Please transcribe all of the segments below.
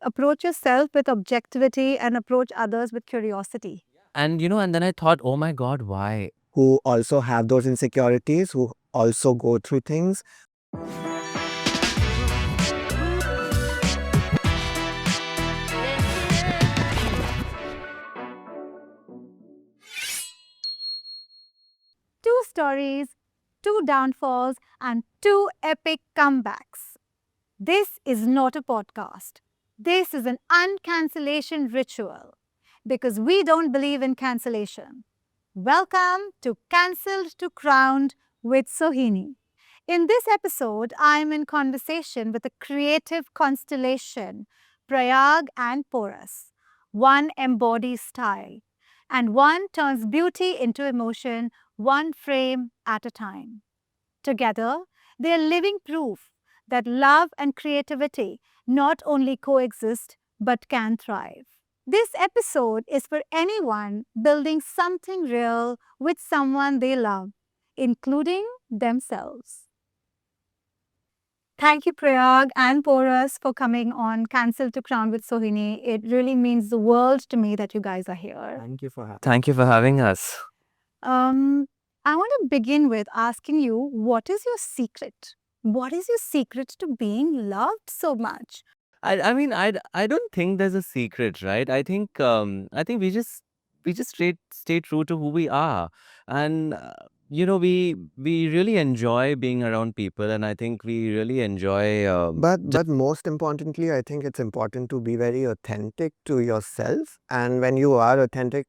approach yourself with objectivity and approach others with curiosity. And and then I thought, oh my God, why? Who also have those insecurities, who also go through things. Two stories, two downfalls, and two epic comebacks. This is not a podcast. This is an uncancellation ritual because we don't believe in cancellation. Welcome to Cancelled to Crowned with Sohini. In this episode, I am in conversation with a creative constellation, Prayag and Porus. One embodies style, and one turns beauty into emotion, one frame at a time. Together, they are living proof that love and creativity not only coexist but can thrive. This episode is for anyone building something real with someone they love, including themselves. Thank you, Prayag and Porus, for coming on Cancel to Crown with Sohini. It really means the world to me that you guys are here. Thank you for having Thank you for having us. I want to begin with asking you, what is your secret? What is your secret to being loved so much? I mean, I don't think there's a secret, right? I think we just stay true to who we are, and we really enjoy being around people, and I think we really enjoy. But most importantly, I think it's important to be very authentic to yourself. And when you are authentic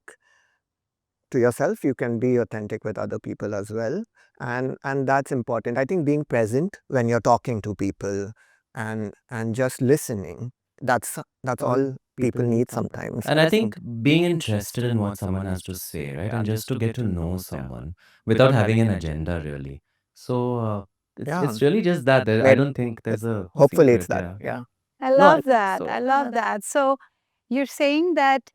to yourself, you can be authentic with other people as well. And that's important. I think being present when you're talking to people and just listening, that's all people need sometimes. And I think being interested in what someone has to say, right, and just to get to know someone without having an agenda, really. So it's really just that. I don't think there's a Hopefully it's secret, that. Yeah. I love No, that. so- I love that. So you're saying that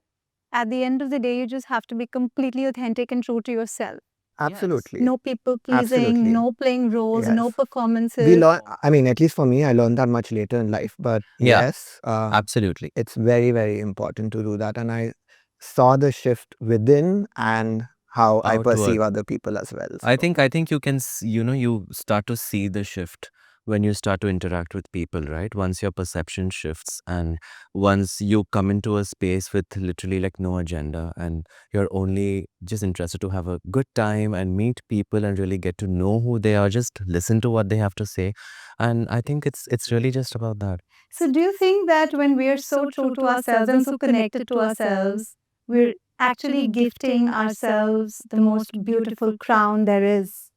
at the end of the day, you just have to be completely authentic and true to yourself. Absolutely. No people pleasing, Absolutely. no playing roles, no Yes. performances. We learn, I mean, at least for me, I learned that much later in life. But Yeah. yes, Absolutely. it's very, very important to do that. And I saw the shift within and how I Outward. perceive other people as well. I So, think you can you start to see the shift when you start to interact with people, right? Once your perception shifts and once you come into a space with literally like no agenda and you're only just interested to have a good time and meet people and really get to know who they are, just listen to what they have to say. And I think it's really just about that. So, do you think that when we are so true to ourselves and so connected to ourselves, we're actually gifting ourselves the most beautiful crown there is?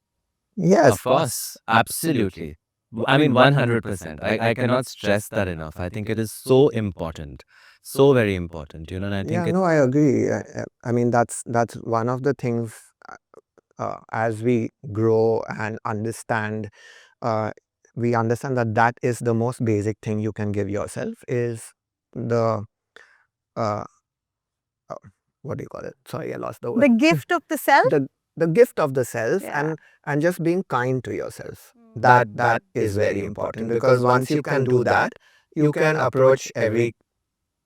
yes. Of course, absolutely. I mean, 100%. I cannot stress that enough. I think it is so important, so very important, and I think Yeah, no, I agree. I mean, that's one of the things as we grow and understand, we understand that is the most basic thing you can give yourself is the, uh, what do you call it? Sorry, I lost the word. The gift of the self? The gift of the self Yeah. and just being kind to yourself. That is very important because once you can do that, you can approach every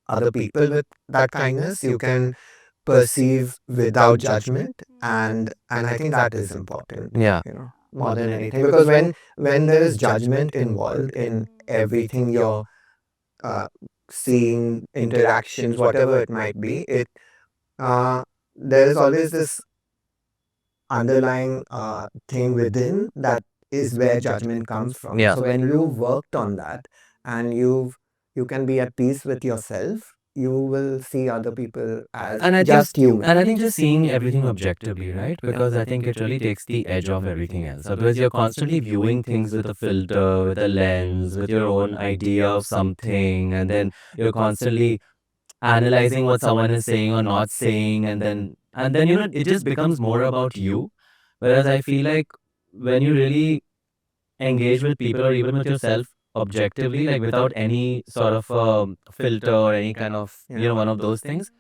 other people with that kindness. You can perceive without judgment, and I think that is important. Yeah. More than anything, because when there is judgment involved in everything you're seeing, interactions, whatever it might be, there is always this underlying thing within that is where judgment comes from. Yeah. So when you've worked on that and you can be at peace with yourself, you will see other people as And I just think, human. and I think just seeing everything objectively, right? Because I think it really takes the edge off everything else. Otherwise, you're constantly viewing things with a filter, with a lens, with your own idea of something, and then you're constantly analyzing what someone is saying or not saying, and then it just becomes more about you. Whereas I feel like when you really engage with people or even with yourself objectively, like without any sort of filter or any kind of one of those things.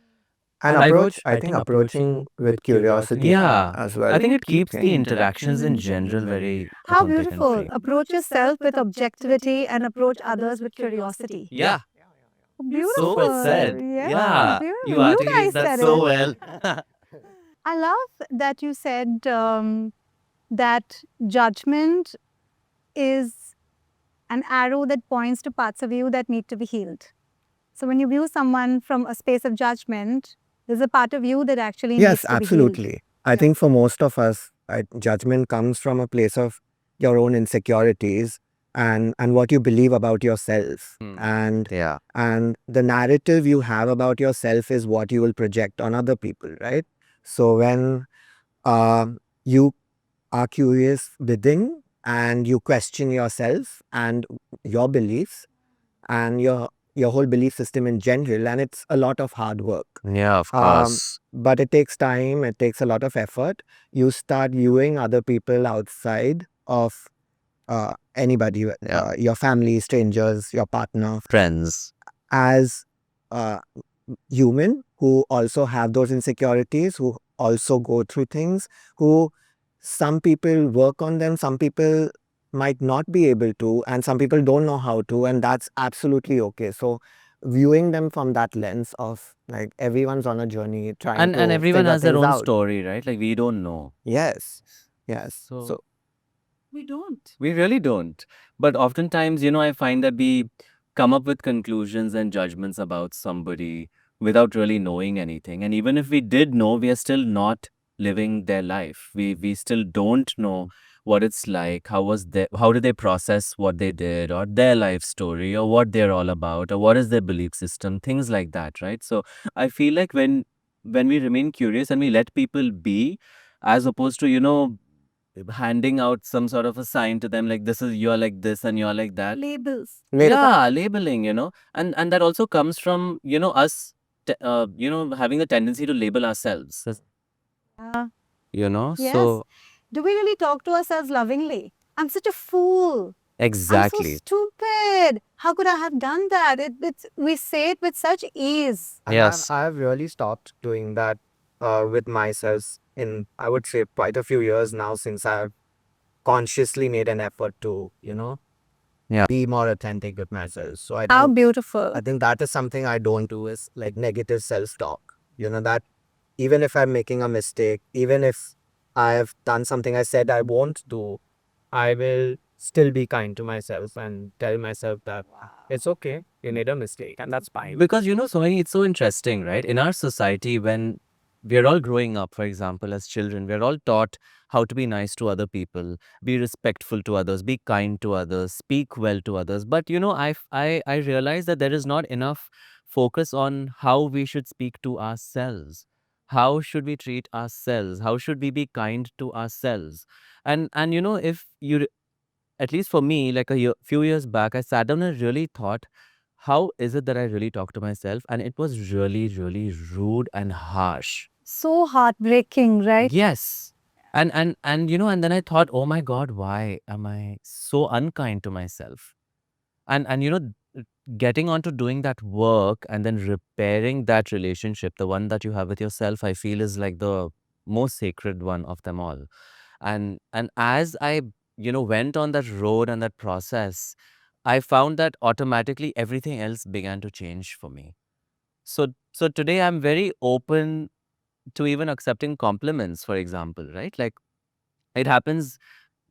And I think approaching with curiosity Yeah, as well. I think it keeps the interactions in general very How authentic and beautiful. free. Approach yourself with objectivity and approach others with curiosity. Yeah, Beautiful. So well said. Yeah, Yeah, beautiful. you You articulate guys that said so it. well. I love that you said that judgment is an arrow that points to parts of you that need to be healed. So when you view someone from a space of judgment, there's a part of you that actually Yes, needs to be healed. absolutely. I think for most of us, judgment comes from a place of your own insecurities and what you believe about yourself. And Yeah. and the narrative you have about yourself is what you will project on other people, right? So when you are curious within and you question yourself and your beliefs and your whole belief system in general, and it's a lot of hard work. Yeah, of Um, course. but it takes time, it takes a lot of effort. You start viewing other people outside of anybody, Yeah. your family, strangers, your partner, Friends. as uh, human who also have those insecurities, who also go through things, who some people work on them, some people might not be able to, and some people don't know how to, and that's absolutely okay. So viewing them from that lens of like everyone's on a journey trying And to everyone figure has their things own out. story, right? Like we don't know. Yes. Yes. So So We don't. we really don't. But oftentimes, I find that we come up with conclusions and judgments about somebody without really knowing anything. And even if we did know, we are still not living their life. We still don't know what it's like, how did they process what they did, or their life story, or what they're all about, or what is their belief system, things like that, right? So I feel like when we remain curious and we let people be, as opposed to, handing out some sort of a sign to them, like this is, you're like this and you're like that. Labels. Yeah, labeling, and that also comes from, us having the tendency to label ourselves, Yes. so Do we really talk to ourselves lovingly? I'm such a fool. I'm so exactly. stupid. How could I have done that? We say it with such ease. and Yes. I've really stopped doing that with myself in, I would say, quite a few years now, since I've consciously made an effort to, Yeah. be more authentic with myself. So How beautiful. I think that is something I don't do, is like negative self-talk. That even if I'm making a mistake, even if I've done something I said I won't do, I will still be kind to myself and tell myself that it's okay, you made a mistake and that's fine. Because, Sohini, it's so interesting, right? In our society, when we're all growing up, for example, as children, we're all taught how to be nice to other people, be respectful to others, be kind to others, speak well to others. But, I realize that there is not enough focus on how we should speak to ourselves. How should we treat ourselves? How should we be kind to ourselves? And if you, at least for me, like few years back, I sat down and really thought, how is it that I really talk to myself? And it was really, really rude and harsh. So heartbreaking, right? Yes. And then I thought, oh my God, why am I so unkind to myself? And getting on to doing that work and then repairing that relationship, the one that you have with yourself, I feel is like the most sacred one of them all. And as I, went on that road and that process, I found that automatically everything else began to change for me. So today I'm very open to even accepting compliments, for example, right? Like it happens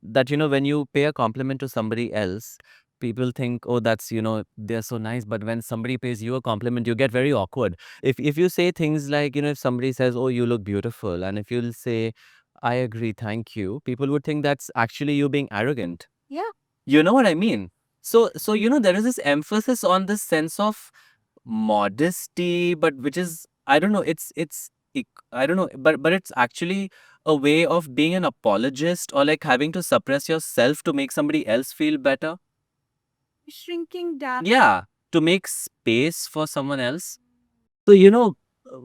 that, when you pay a compliment to somebody else, people think, oh, that's, they're so nice. But when somebody pays you a compliment, you get very awkward. If you say things like, if somebody says, oh, you look beautiful, and if you'll say, I agree, thank you, people would think that's actually you being arrogant. Yeah. You know what I mean? So there is this emphasis on this sense of modesty, but which is, I don't know, I don't know, but it's actually a way of being an apologist, or like having to suppress yourself to make somebody else feel better. Shrinking down. Yeah, to make space for someone else. So, uh,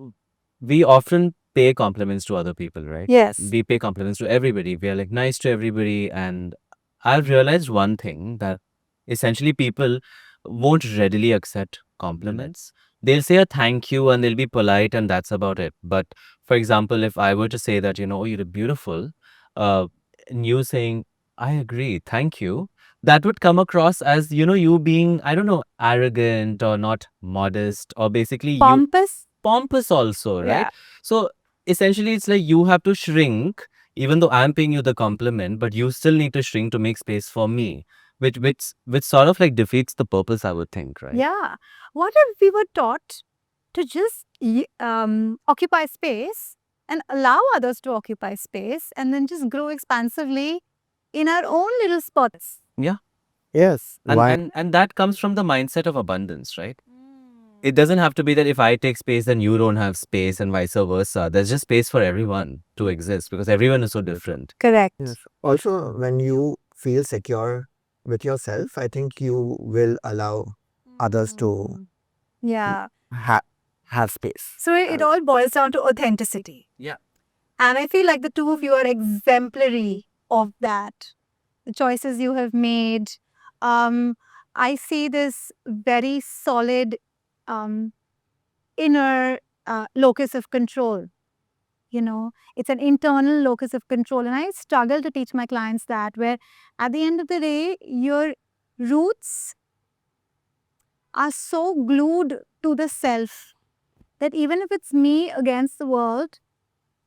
we often pay compliments to other people, right? Yes. We pay compliments to everybody. We are like nice to everybody. And I've realized one thing, that essentially people won't readily accept compliments. They'll say a thank you and they'll be polite, and that's about it. But for example, if I were to say that, oh, you look beautiful, and you saying, I agree, thank you, that would come across as, you being, I don't know, arrogant or not modest, or basically pompous also, right? Yeah. So essentially, it's like you have to shrink, even though I'm paying you the compliment, but you still need to shrink to make space for me, which sort of like defeats the purpose, I would think, right? Yeah. What if we were taught to just occupy space and allow others to occupy space and then just grow expansively in our own little spots? Yeah. Yes. And, Why? and that comes from the mindset of abundance, right? It doesn't have to be that if I take space, then you don't have space, and vice versa. There's just space for everyone to exist because everyone is so different. Correct. Yes. Also, when you feel secure with yourself, I think you will allow others to Yeah. have space. So it all boils down to authenticity. Yeah. And I feel like the two of you are exemplary of that. The choices you have made. I see this very solid inner locus of control. It's an internal locus of control. And I struggle to teach my clients that, where at the end of the day, your roots are so glued to the self that even if it's me against the world,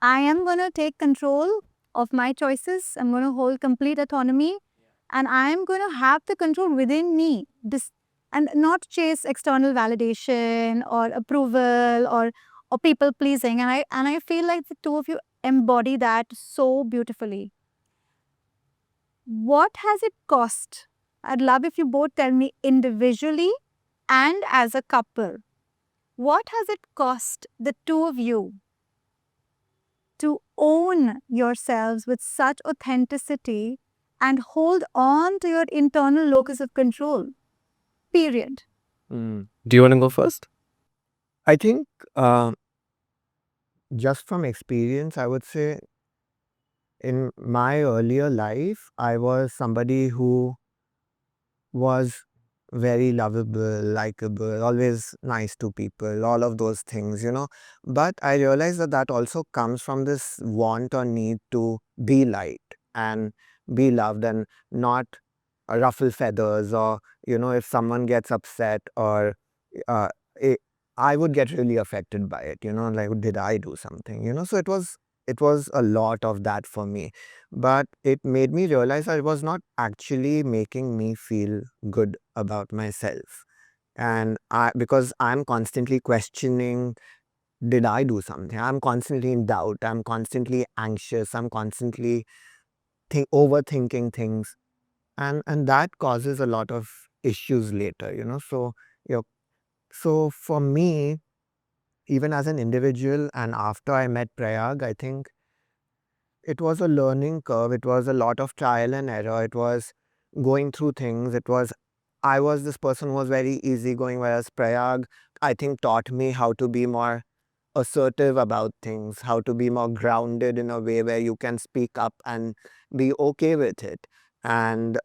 I am going to take control of my choices. I'm going to hold complete autonomy, and I am going to have the control within me and not chase external validation or approval or people pleasing. And I feel like the two of you embody that so beautifully. What has it cost? I'd love if you both tell me individually and as a couple. What has it cost the two of you to own yourselves with such authenticity and hold on to your internal locus of control? Period. Do you want to go first? I think just from experience, I would say in my earlier life, I was somebody who was very lovable, likable, always nice to people, all of those things. But I realized that that also comes from this want or need to be liked and be loved and not ruffle feathers, or, if someone gets upset, or uh, it, I would get really affected by it, like, did I do something? So it was a lot of that for me. But it made me realize that it was not actually making me feel good about myself. And because I'm constantly questioning, did I do something? I'm constantly in doubt. I'm constantly anxious. I'm constantly overthinking things. And that causes a lot of issues later. You know, so for me, even as an individual and after I met Prayag, I think it was a learning curve. It was a lot of trial and error. It was going through things. I was this person who was very easygoing, whereas Prayag, I think, taught me how to be more assertive about things, how to be more grounded in a way where you can speak up and be okay with it, and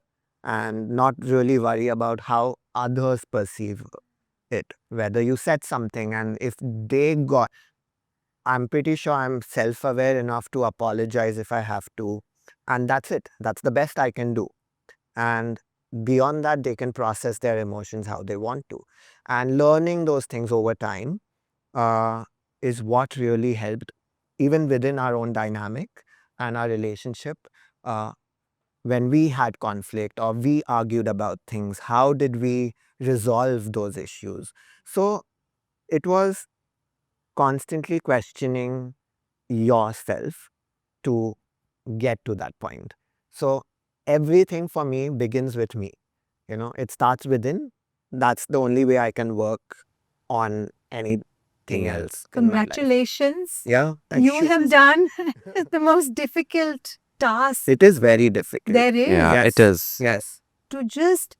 not really worry about how others perceive it. Whether you said something, and if they got, I'm pretty sure I'm self-aware enough to apologize if I have to. And that's it. That's the best I can do. And beyond that, they can process their emotions how they want to. And learning those things over time uh, is what really helped, even within our own dynamic and our relationship. Uh, when we had conflict or we argued about things, how did we resolve those issues? So it was constantly questioning yourself to get to that point. So everything for me begins with me. It starts within. That's the only way I can work on anything else. In my life. Congratulations. Yeah, thank You have done the most difficult task It is very difficult. there is, Yeah, Yes. it is. Yes. to just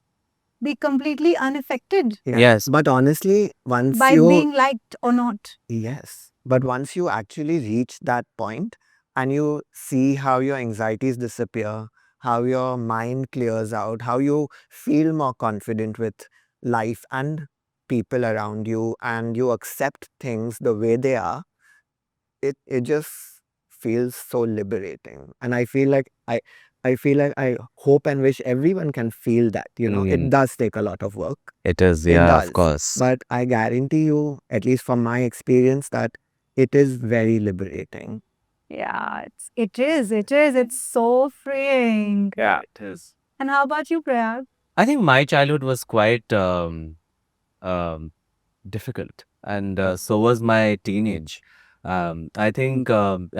be completely unaffected Yeah. Yes. But honestly, once by you being liked or not. Yes. But once you actually reach that point and you see how your anxieties disappear, how your mind clears out, how you feel more confident with life and people around you, and you accept things the way they are, it just feels so liberating. And I feel like I feel like I hope and wish everyone can feel that, it does take a lot of work. It is, It yeah, of does. course. But I guarantee you, at least from my experience, that it is very liberating. Yeah, it is. It's so freeing. Yeah, it is. And how about you, Prayag? I think my childhood was quite um, difficult, and so was my teenage. I think I'm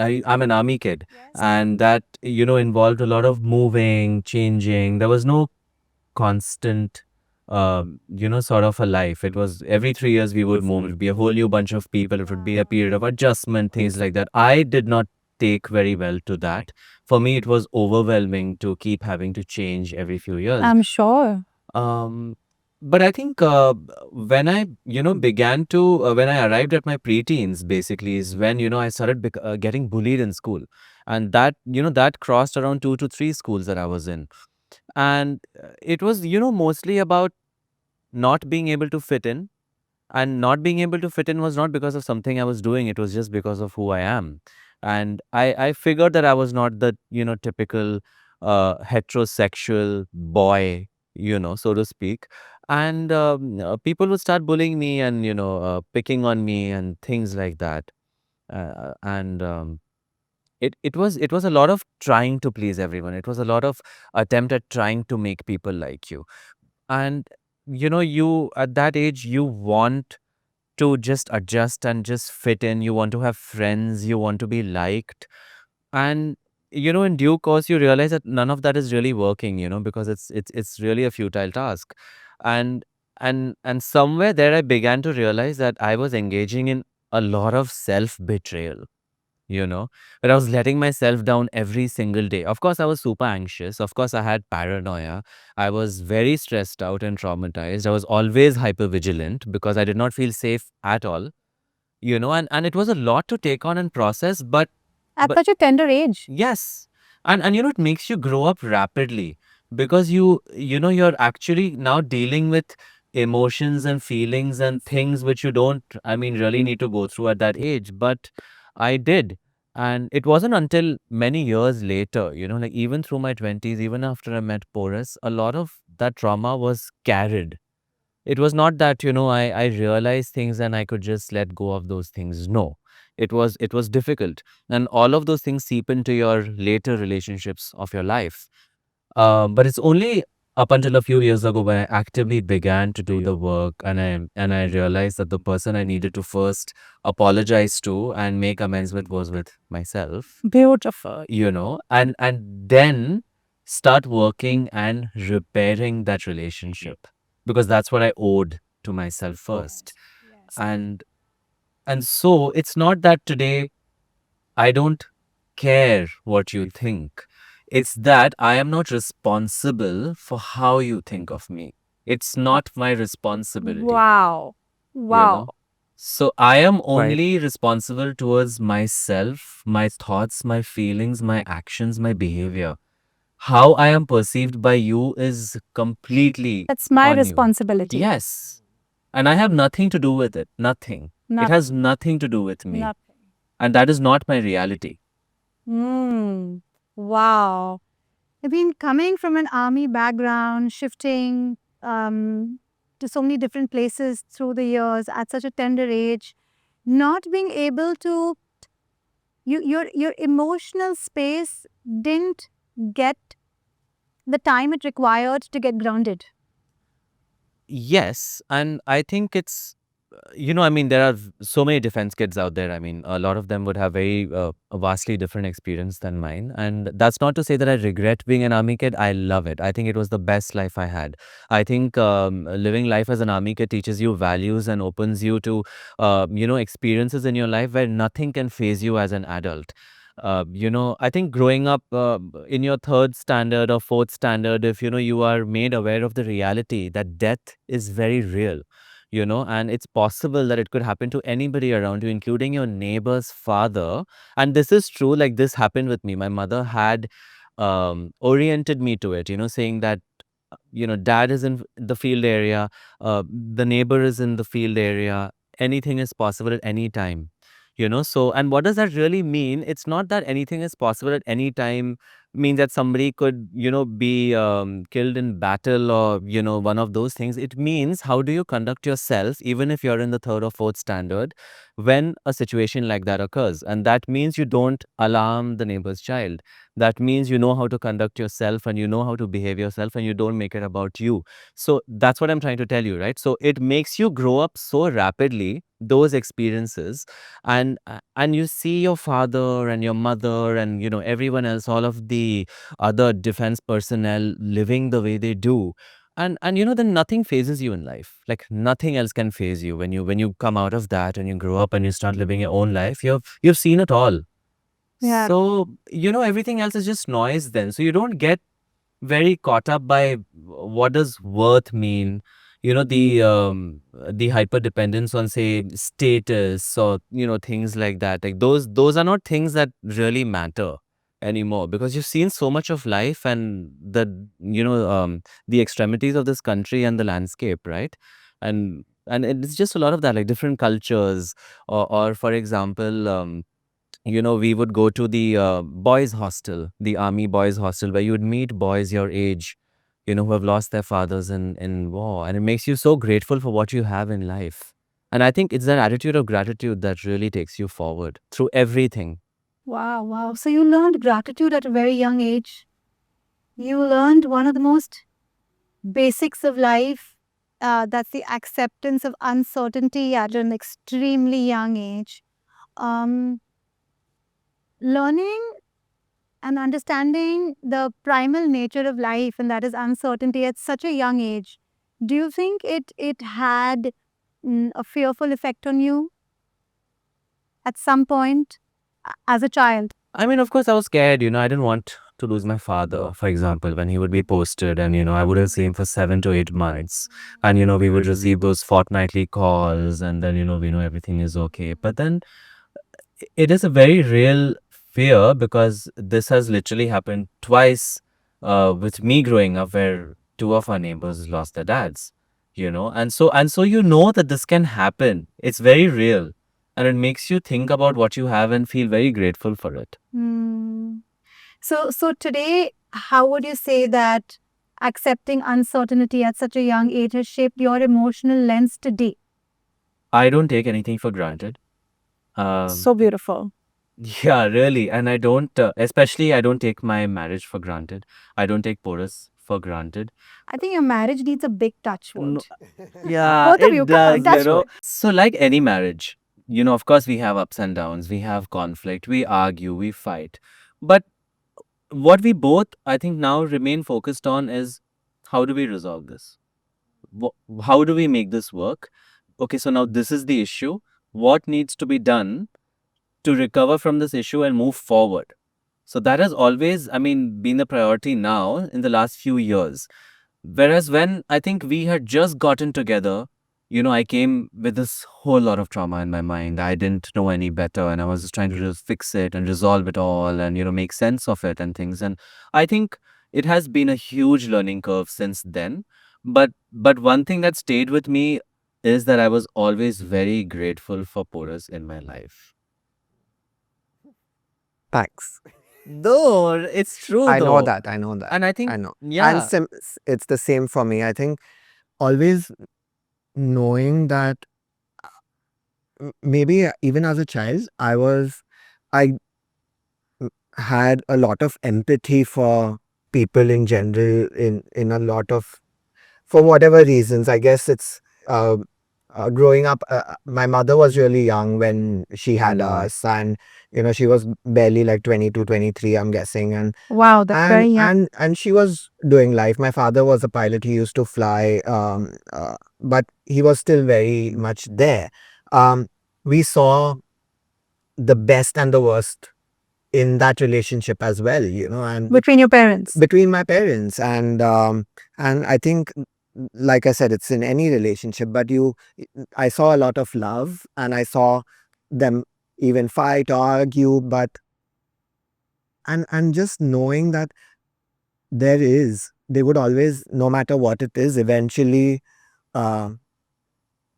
an army kid, and that involved a lot of moving, changing. There was no constant, sort of a life. It was every 3 years we would move. It would be a whole new bunch of people. It would be a period of adjustment, things like that. I did not take very well to that. For me, it was overwhelming to keep having to change every few years. I'm sure. Um, but I think when I, began to, when I arrived at my preteens, basically, is when, I started getting bullied in school. And that, that crossed around 2 to 3 schools that I was in. And it was, mostly about not being able to fit in. And not being able to fit in was not because of something I was doing, it was just because of who I am. And I figured that I was not the, typical heterosexual boy, so to speak. And people would start bullying me and, picking on me and things like that. And it was a lot of trying to please everyone. It was a lot of attempt at trying to make people like you. And, you at that age, you want to just adjust and just fit in. You want to have friends, you want to be liked. And in due course you realize that none of that is really working, because it's really a futile task. And and somewhere there I began to realize that I was engaging in a lot of self betrayal, but I was letting myself down every single day. Of course I was super anxious, of course I had paranoia, I was very stressed out and traumatized, I was always hyper vigilant because I did not feel safe at all, and it was a lot to take on and process. At But such a tender age. yes. And it makes you grow up rapidly because you're actually now dealing with emotions and feelings and things which you don't, I mean, really need to go through at that age. But I did. And it wasn't until many years later, like even through my 20s, even after I met Porus, a lot of that trauma was carried. It was not that, I realized things and I could just let go of those things. No, it was difficult. And all of those things seep into your later relationships of your life. But it's only up until a few years ago when I actively began to do the work, and I realized that the person I needed to first apologize to and make amends with was with myself. Beautiful. And then start working and repairing that relationship, because that's what I owed to myself first. And so it's not that today I don't care what you think. It's that I am not responsible for how you think of me. It's not my responsibility, Wow. you Wow. know. So I am Right. only responsible towards myself, my thoughts, my feelings, my actions, my behavior. How I am perceived by you is completely That's my on you. responsibility. Yes. And I have nothing to do with it. Nothing. It has nothing to do with me. Nothing. And that is not my reality. Wow. I mean, coming from an army background, shifting to so many different places through the years at such a tender age, not being able to, your emotional space didn't get the time it required to get grounded. Yes. And I think it's, I mean, there are so many defense kids out there. I mean, a lot of them would have very a vastly different experience than mine. And that's not to say that I regret being an army kid. I love it. I think it was the best life I had. I think living life as an army kid teaches you values and opens you to, experiences in your life where nothing can phase you as an adult. I think growing up in your third standard or fourth standard, if you are made aware of the reality that death is very real, and it's possible that it could happen to anybody around you, including your neighbor's father. And this is true, like this happened with me. My mother had oriented me to it, saying that, dad is in the field area, the neighbor is in the field area, anything is possible at any time, So, and what does that really mean? It's not that anything is possible at any time, means that somebody could, be killed in battle or, one of those things. It means how do you conduct yourself, even if you're in the third or fourth standard, when a situation like that occurs. And that means you don't alarm the neighbor's child. That means you know how to conduct yourself and you know how to behave yourself and you don't make it about you. So that's what I'm trying to tell you, right? So it makes you grow up so rapidly, those experiences, and you see your father and your mother and everyone else, all of the other defense personnel living the way they do, and then nothing phases you in life. Like nothing else can phase you when you come out of that and you grow up and you start living your own life. You've seen it all. Yeah. So everything else is just noise then. So you don't get very caught up by what does worth mean, the hyper dependence on, say, status or things like that. Like those are not things that really matter anymore, because you've seen so much of life and the extremities of this country and the landscape, right? And it's just a lot of that, like different cultures, or for example, we would go to the boys' hostel, the army boys' hostel, where you would meet boys your age, who have lost their fathers in war. And it makes you so grateful for what you have in life. And I think it's that attitude of gratitude that really takes you forward through everything. Wow, wow. So you learned gratitude at a very young age. You learned one of the most basics of life. That's the acceptance of uncertainty at an extremely young age. Um, Learning and understanding the primal nature of life, and that is uncertainty, at such a young age. Do you think it had a fearful effect on you at some point as a child? I mean, of course, I was scared. I didn't want to lose my father, for example, when he would be posted, and, I wouldn't see him for 7 to 8 months. And, we would receive those fortnightly calls, and then, we know everything is okay. But then it is a very real fear, because this has literally happened twice with me growing up, where two of our neighbors lost their dads, and so that this can happen. It's very real, and it makes you think about what you have and feel very grateful for it. Hmm. So today, how would you say that accepting uncertainty at such a young age has shaped your emotional lens today? I don't take anything for granted. So beautiful. Yeah, really. And I don't, especially, I don't take my marriage for granted. I don't take Porus for granted. I think your marriage needs a big touch No, wood. yeah, Both of you, it come on, does, touch wood. So, like any marriage, of course, we have ups and downs, we have conflict, we argue, we fight. But what we both, I think, now remain focused on is how do we resolve this? How do we make this work? Okay, so now this is the issue. What needs to be done to recover from this issue and move forward? So that has always, I mean, been the priority now in the last few years. Whereas when I think we had just gotten together, I came with this whole lot of trauma in my mind. I didn't know any better, and I was just trying to just fix it and resolve it all and, make sense of it and things. And I think it has been a huge learning curve since then. But one thing that stayed with me is that I was always very grateful for Porus in my life. Thanks. No, it's true I know though. that. I know that. And I I think, know. And yeah, it's the same for me. I think always knowing that maybe even as a child, I had a lot of empathy for people in general, in a lot of, for whatever reasons. I guess it's uh, growing up. My mother was really young when she had us, and she was barely like 22, 23, I'm guessing, Wow, that's very young. and she was doing life. My father was a pilot. He used to fly, but he was still very much there. We saw the best and the worst in that relationship as well, and Between your parents. between my parents, and I think, like I said, it's in any relationship, but I saw a lot of love, and I saw them even fight or argue, but and just knowing that they would always, no matter what it is, eventually uh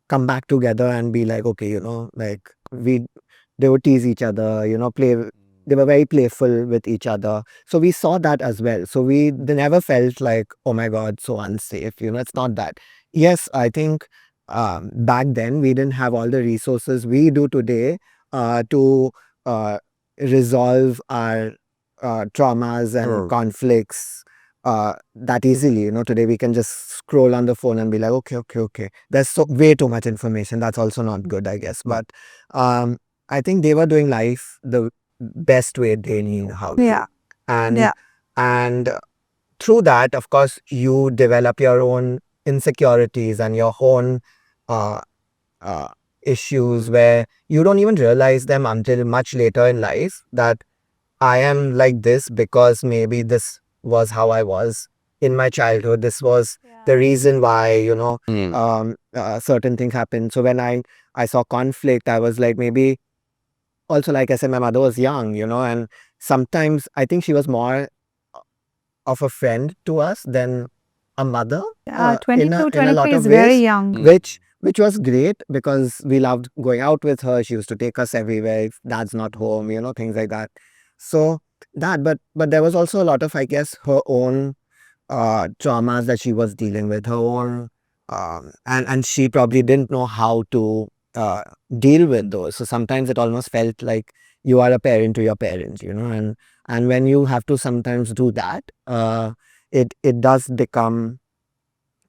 come back together and be like, okay, like we they would tease each other, play. They were very playful with each other. So we saw that as well. So they never felt like, oh my God, so unsafe. It's not that. Yes, I think back then we didn't have all the resources we do today to uh, resolve our traumas and conflicts that easily. Today we can just scroll on the phone and be like, okay, okay, okay. There's way too much information. That's also not good, I guess. But I think they were doing life the best way they knew how to. Yeah. And Yeah. and through that, of course, you develop your own insecurities and your own uh, uh, issues where you don't even realize them until much later in life, that I am like this because maybe this was how I was in my childhood. This was the reason why, certain things happened. So when I saw conflict, I was like, maybe also, like I said, my mother was young, and sometimes I think she was more of a friend to us than a mother in 22, a lot 23 is of very ways, young. which was great because we loved going out with her. She used to take us everywhere if dad's not home, things like that. So but there was also a lot of, I guess, her own traumas that she was dealing with, her own, and she probably didn't know how to uh, deal with those. So sometimes it almost felt like you are a parent to your parents, and when you have to sometimes do that, it does become,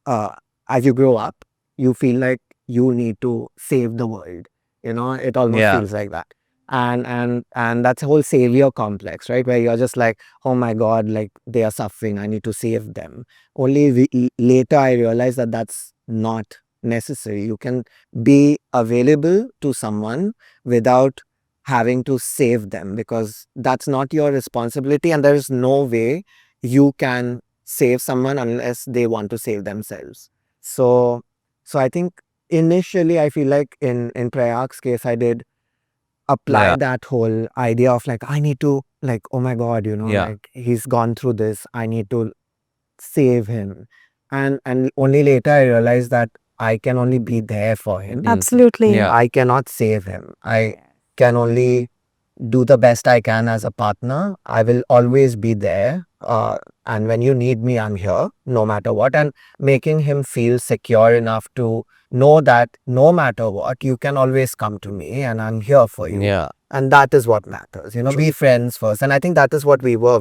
uh, as you grow up, you feel like you need to save the world. It almost feels like that. And that's a whole savior complex, right? Where you're just like, oh my God, like they are suffering, I need to save them. Only later I realized that that's not necessary. You can be available to someone without having to save them, because that's not your responsibility, and there is no way you can save someone unless they want to save themselves. So I think initially I feel like in Prayag's case I did apply that whole idea of like, I need to, like, oh my God, like he's gone through this, I need to save him. And only later I realized that I can only be there for him. Absolutely. I cannot save him. I can only do the best I can as a partner. I will always be there. And when you need me, I'm here, no matter what. And making him feel secure enough to know that no matter what, you can always come to me and I'm here for you. Yeah. And that is what matters. Be friends first. And I think that is what we were.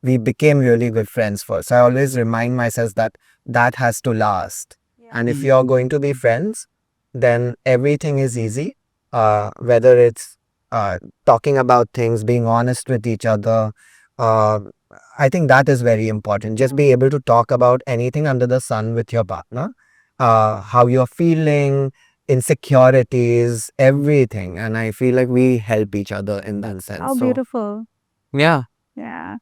We became really good friends first. I always remind myself that that has to last. And if you're going to be friends, then everything is easy. Whether it's talking about things, being honest with each other. Uh, I think that is very important. Just be able to talk about anything under the sun with your partner, how you're feeling, insecurities, everything. And I feel like we help each other in that sense. How So, beautiful. Yeah. Yeah.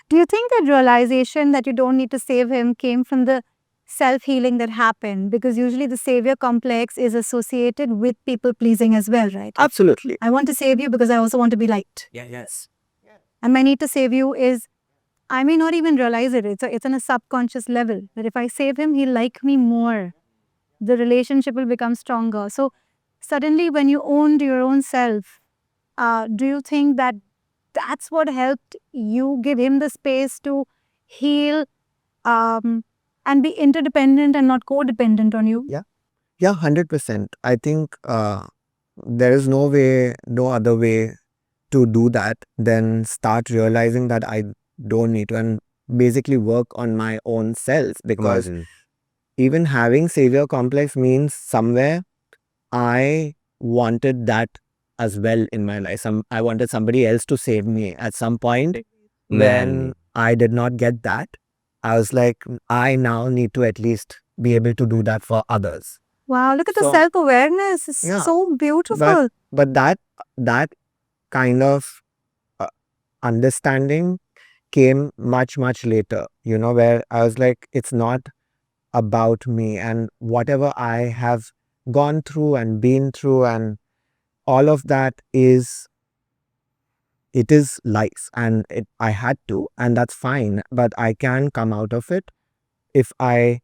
Do you think that realization that you don't need to save him came from the self-healing that happened? Because usually the savior complex is associated with people pleasing as well, right? absolutely. I want to save you because I also want to be liked. Yes. And my need to save you is, I may not even realize it. It's on a subconscious level that if I save him, he'll like me more. The relationship will become stronger. So suddenly when you owned your own self, do you think that that's what helped you give him the space to heal and be interdependent and not codependent on you? Yeah. Yeah, 100%. I think there is no way, no other way to do that than start realizing that I don't need to, and basically work on my own self, because even having savior complex means somewhere I wanted that as well in my life. I wanted somebody else to save me at some point. When I did not get that, I was like, I now need to at least be able to do that for others. Wow, look at the So- self-awareness. It's Yeah. so beautiful. But that kind of understanding came much later, where I was like, it's not about me, and whatever I have gone through and been through and all of that it is life, and I had to, and that's fine, but I can come out of it if I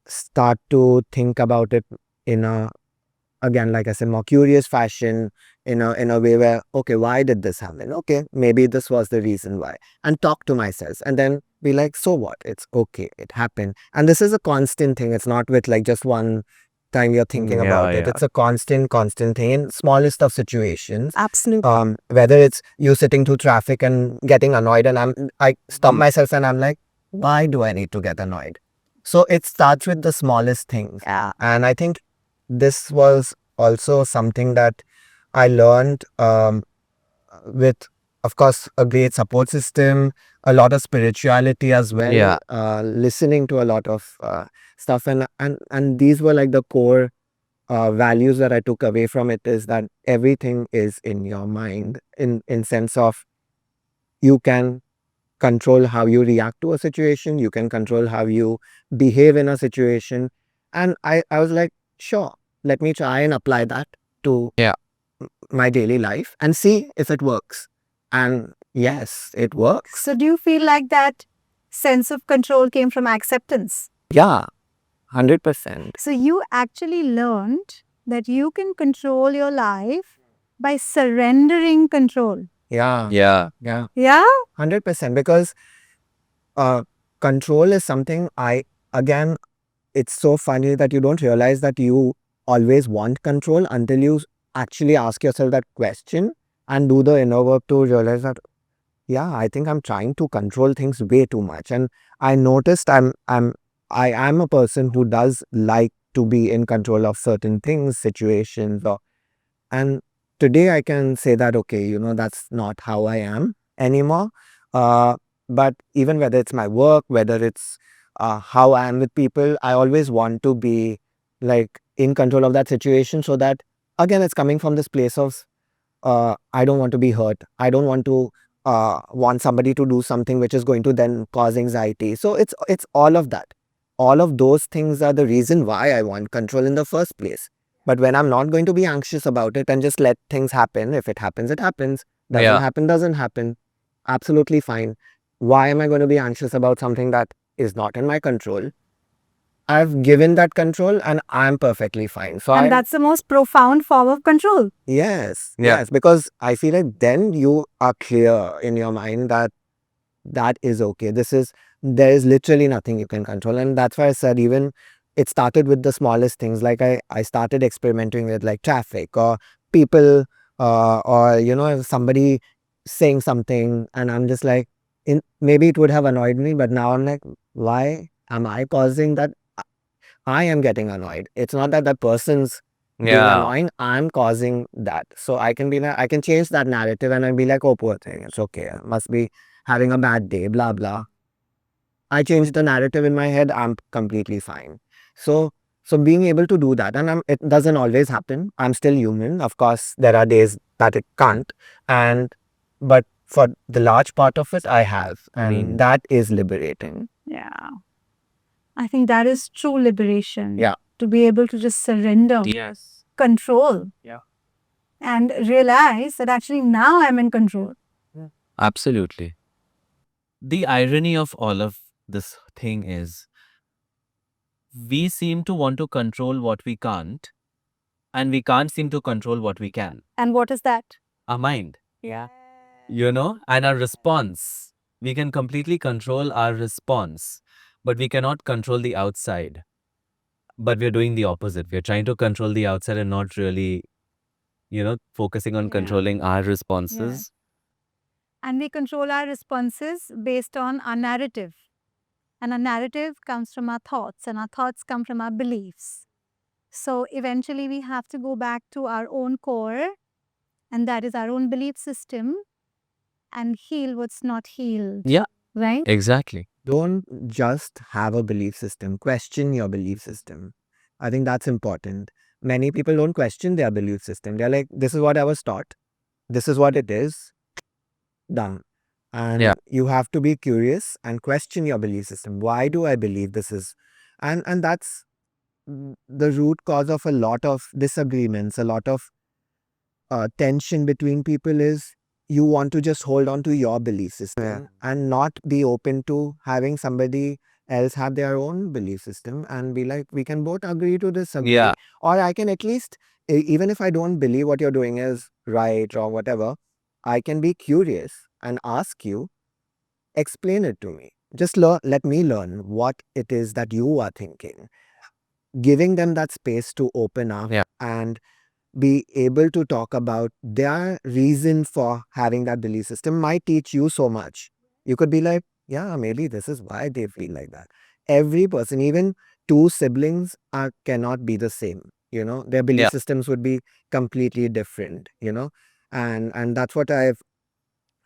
start to think about it in a again, like I said, more curious fashion, in a way where, okay, why did this happen? Okay, maybe this was the reason why. And talk to myself and then be like, so what? It's okay. It happened. And this is a constant thing. It's not with like just one time you're thinking about it. It's a constant thing in smallest of situations. Absolutely. Whether it's you sitting through traffic and getting annoyed, and I stop myself and I'm like, why do I need to get annoyed? So it starts with the smallest things. Yeah. And I think this was also something that I learned with, of course, a great support system, a lot of spirituality as well. Yeah. Listening to a lot of stuff, and these were like the core values that I took away from it, is that everything is in your mind, in sense of you can control how you react to a situation, you can control how you behave in a situation. And I was like, sure, let me try and apply that to Yeah. my daily life and see if it works. And yes, it works. So do you feel like that sense of control came from acceptance? Yeah, 100%. So you actually learned that you can control your life by surrendering control. Yeah. Yeah. Yeah. Yeah? 100%. Because control is something again, it's so funny that you don't realize that you always want control until you actually ask yourself that question and do the inner work to realize that, yeah, I think I'm trying to control things way too much. And I noticed I am a person who does like to be in control of certain things, situations, and today I can say that, okay, that's not how I am anymore. But even whether it's my work, whether it's how I am with people, I always want to be like in control of that situation, so that again, it's coming from this place of I don't want to be hurt. I don't want to want somebody to do something which is going to then cause anxiety. So it's all of that. All of those things are the reason why I want control in the first place. But when I'm not going to be anxious about it and just let things happen, if it happens, it happens. Yeah. Doesn't happen. Absolutely fine. Why am I going to be anxious about something that is not in my control? I've given that control and I'm perfectly fine. So And that's the most profound form of control. yes, Yeah. yes, because I feel like then you are clear in your mind that that is okay. There is literally nothing you can control. And that's why I said, even it started with the smallest things. Like I started experimenting with like traffic or people, or, somebody saying something and I'm just like, maybe it would have annoyed me, but now I'm like, why am I causing that? I am getting annoyed. It's not that the person's being Yeah. annoying. I'm causing that. So I can I can change that narrative and I'll be like, oh, poor thing. It's okay. I must be having a bad day, blah, blah. I changed the narrative in my head. I'm completely fine. So, so being able to do that, and it doesn't always happen. I'm still human. Of course, there are days that it can't. But for the large part of it, I have. And that is liberating. Yeah. I think that is true liberation. Yeah. To be able to just surrender Yes. control. Yeah. And realize that actually now I'm in control. Absolutely. The irony of all of this thing is we seem to want to control what we can't, and we can't seem to control what we can. And what is that? Our mind, Yeah. and our response. We can completely control our response, but we cannot control the outside. But we're doing the opposite. We're trying to control the outside and not really, focusing on Yeah. controlling our responses. And we control our responses based on our narrative. And our narrative comes from our thoughts, and our thoughts come from our beliefs. So eventually we have to go back to our own core, and that is our own belief system, and heal what's not healed. Yeah. Right? Exactly. Don't just have a belief system. Question your belief system. I think that's important. Many people don't question their belief system. They're like, this is what I was taught. This is what it is. Done. And Yeah. you have to be curious and question your belief system. Why do I believe this is? And that's the root cause of a lot of disagreements, a lot of tension between people, is you want to just hold on to your belief system and not be open to having somebody else have their own belief system and be like, we can both agree to disagree. Yeah. Or I can at least, even if I don't believe what you're doing is right or whatever, I can be curious and ask you, explain it to me. Just let me learn what it is that you are thinking. Giving them that space to open up Yeah. and be able to talk about their reason for having that belief system might teach you so much. You could be like, yeah, maybe this is why they feel like that. Every person, even two siblings, cannot be the same. Their belief Yeah. systems would be completely different. And that's what I've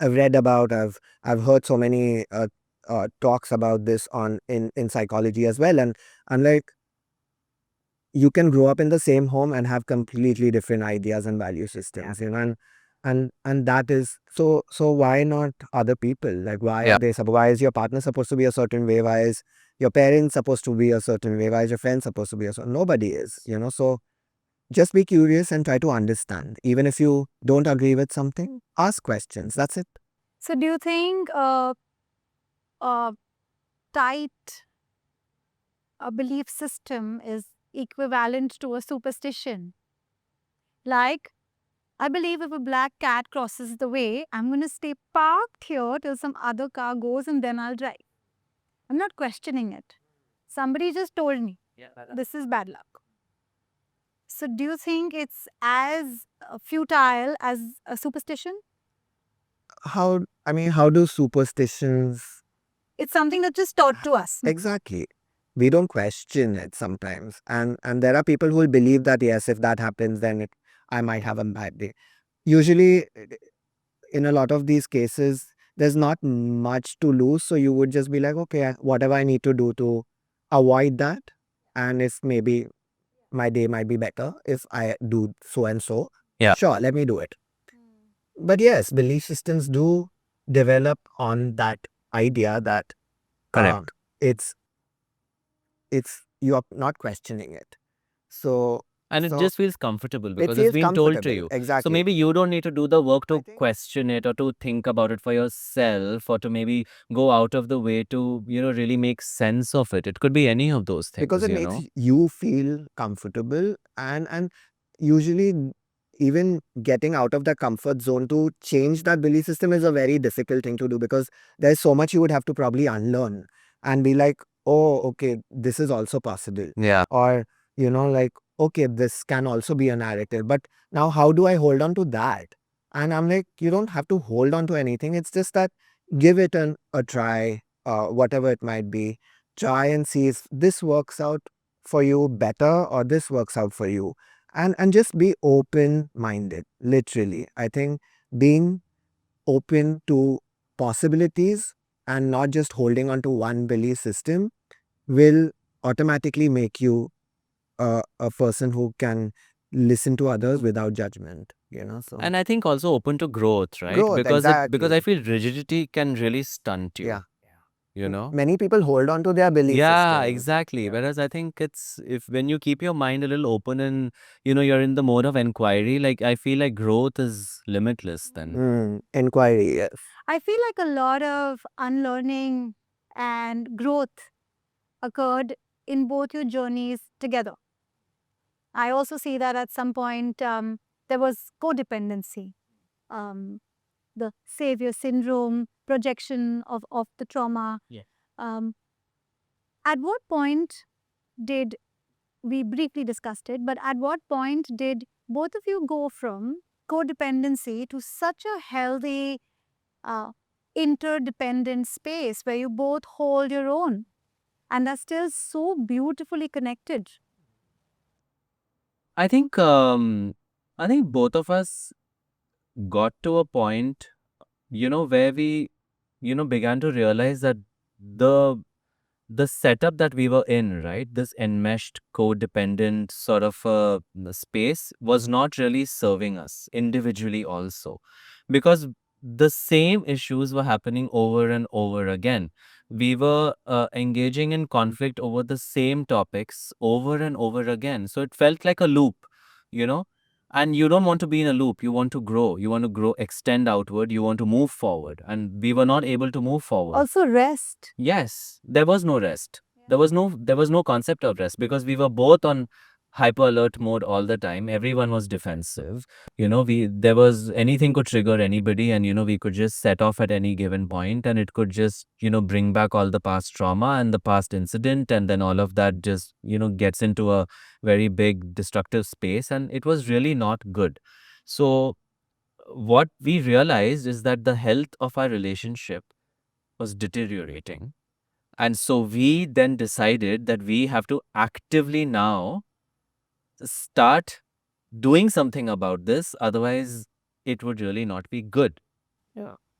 read about. I've heard so many talks about this in psychology as well. And like, you can grow up in the same home and have completely different ideas and value systems, and that is so why not other people? Like, why Yeah. are they why is your partner supposed to be a certain way? Why is your parents supposed to be a certain way? Why is your friend supposed to be a certain? Nobody is, so just be curious and try to understand. Even if you don't agree with something, ask questions. That's it. So, do you think a tight a belief system is equivalent to a superstition? Like, I believe if a black cat crosses the way, I'm going to stay parked here till some other car goes and then I'll drive. I'm not questioning it. Somebody just told me this is bad luck. So, do you think it's as futile as a superstition? How do superstitions? It's something that's just taught to us. Exactly. We don't question it sometimes. And there are people who will believe that, yes, if that happens, then I might have a bad day. Usually, in a lot of these cases, there's not much to lose. So you would just be like, okay, whatever I need to do to avoid that. And if maybe my day might be better if I do so and so. Yeah. Sure, let me do it. But yes, belief systems do develop on that idea that Correct. it's you're not questioning it. So And it so just feels comfortable it because it's feels been told to comfortable. you. So Exactly. maybe you don't need to do the work I to think question it or to think about it for yourself or to maybe go out of the way to, really make sense of it. It could be any of those because things, it makes you feel comfortable, and usually even getting out of the comfort zone to change that belief system is a very difficult thing to do, because there's so much you would have to probably unlearn and be like, oh, okay, this is also possible. Yeah. Or like, okay, this can also be a narrative, but now how do I hold on to that? And I'm like, you don't have to hold on to anything. It's just that give it a try, whatever it might be. Try and see if this works out for you better or this works out for you, and just be open minded. Literally, I think being open to possibilities and not just holding on to one belief system will automatically make you a person who can listen to others without judgment, so And I think also open to growth, right? growth. Because Exactly. I feel rigidity can really stunt you, Yeah. you know? Many people hold on to their belief Yeah, systems. exactly. Whereas I think it's if when you keep your mind a little open and you're in the mode of inquiry, like I feel like growth is limitless then. Inquiry, yes. I feel like a lot of unlearning and growth occurred in both your journeys together. I also see that at some point there was codependency, um, the savior syndrome, projection of the trauma. Yeah. Um, at what point did we briefly discussed it, but at what point did both of you go from codependency to such a healthy uh, interdependent space where you both hold your own and are still so beautifully connected? I think both of us got to a point, where we, began to realize that the the setup that we were in, right, this enmeshed, codependent sort of space was not really serving us individually also. Because the same issues were happening over and over again. We were engaging in conflict over the same topics over and over again. So it felt like a loop, you know. And you don't want to be in a loop. You want to grow. You want to grow, extend outward. You want to move forward. And we were not able to move forward. Also, rest. Yes, there was no rest. There was no concept of rest because we were both on hyper alert mode all the time. Everyone was defensive. There was anything could trigger anybody, and we could just set off at any given point, and it could just bring back all the past trauma and the past incident, and then all of that just gets into a very big destructive space, and it was really not good. So what we realized is that the health of our relationship was deteriorating. And so we then decided that we have to actively now start doing something about this. Otherwise, it would really not be good.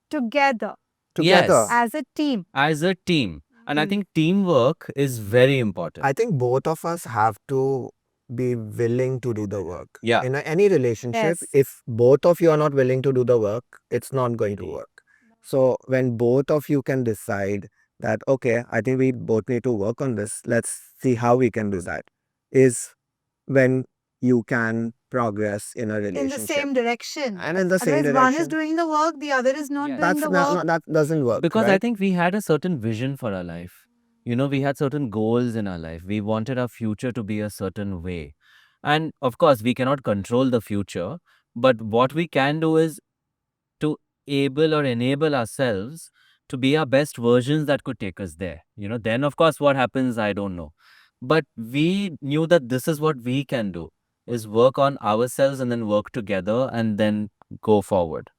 Together. Together. As a team. As a team. And I Mm. think teamwork is very important. I think both of us have to be willing to do the work. Yeah. In any relationship, Yes. if both of you are not willing to do the work, it's not going to work. So when both of you can decide that, okay, I think we both need to work on this, let's see how we can do that, is when you can progress in a relationship. In the same direction. And in the same Otherwise, direction. one is doing the work, the other is not Yes. doing That's the not, work. that doesn't work. Because I right? think we had a certain vision for our life. We had certain goals in our life. We wanted our future to be a certain way. And of course, we cannot control the future. But what we can do is to able or enable ourselves to be our best versions that could take us there. Then of course what happens, I don't know. But we knew that this is what we can do, is work on ourselves and then work together and then go forward.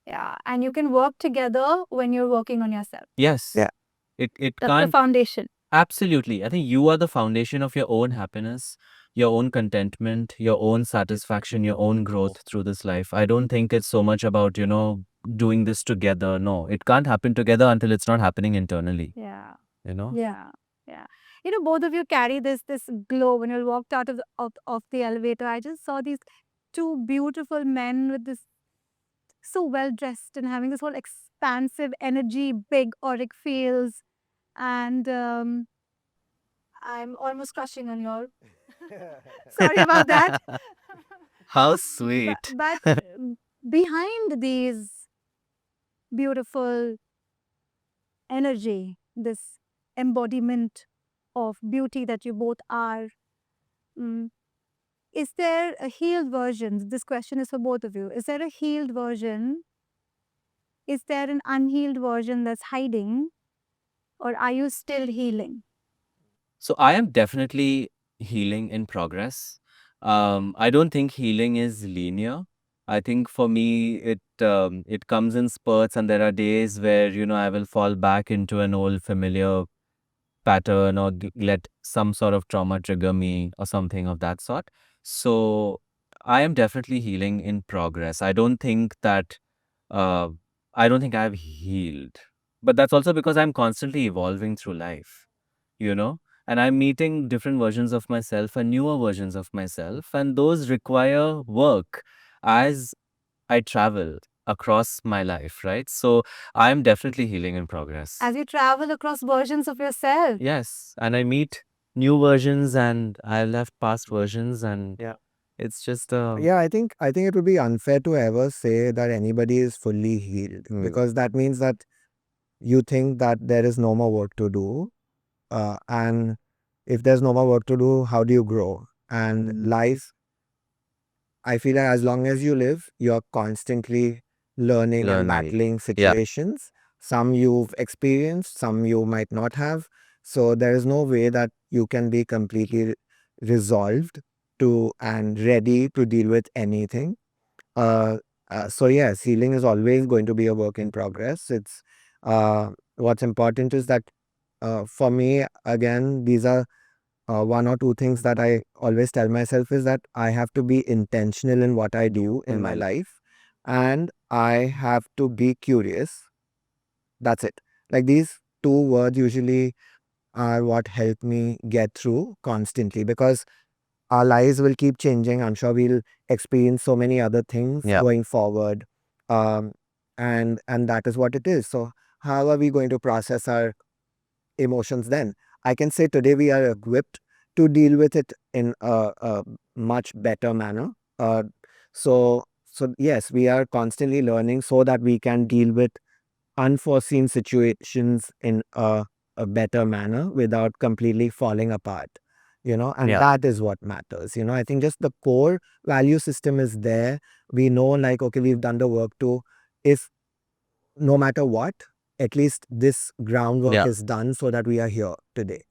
Yeah. And you can work together when you're working on yourself. Yes. Yeah. It That's the can't. foundation. Absolutely. I think you are the foundation of your own happiness, your own contentment, your own satisfaction, your own growth through this life. I don't think it's so much about, doing this together. No, it can't happen together until it's not happening internally. Yeah. Yeah. Yeah. Both of you carry this glow. When you walked out of the elevator, I just saw these two beautiful men with this so well dressed and having this whole expansive energy, big auric fields. And I'm almost crushing on your. Sorry about that. How sweet. But behind these beautiful energy, this embodiment of beauty that you both are, is there a healed version? This question is for both of you. Is there a healed version? Is there an unhealed version that's hiding? Or are you still healing? So I am definitely healing in progress. I don't think healing is linear. I think for me, it comes in spurts, and there are days where I will fall back into an old familiar pattern or let some sort of trauma trigger me or something of that sort. So I am definitely healing in progress. I don't think uh, I've healed, but that's also because I'm constantly evolving through life. And I'm meeting different versions of myself and newer versions of myself, and those require work as I travel across my life, right? So I'm definitely healing in progress. As you travel across versions of yourself. Yes, and I meet new versions and I left past versions, and it's just Yeah, I think it would be unfair to ever say that anybody is fully healed, because that means that you think that there is no more work to do. And if there's no more work to do, how do you grow? And life, I feel like as long as you live, you're constantly learning and battling situations. Some you've experienced, some you might not have. So there is no way that you can be completely resolved to and ready to deal with anything. So yes, healing is always going to be a work in progress. It's what's important is that for me, again, these are one or two things that I always tell myself is that I have to be intentional in what I do in my life, and I have to be curious. That's it. Like these two words usually are what help me get through constantly, because our lives will keep changing. I'm sure we'll experience so many other things going forward. Um, and that is what it is. So how are we going to process our emotions then? I can say today we are equipped to deal with it in a much better manner. Uh, so yes, we are constantly learning so that we can deal with unforeseen situations in a better manner without completely falling apart, and Yeah. that is what matters. I think just the core value system is there. We know, like, okay, we've done the work to, if no matter what, at least this groundwork Yeah. is done so that we are here today,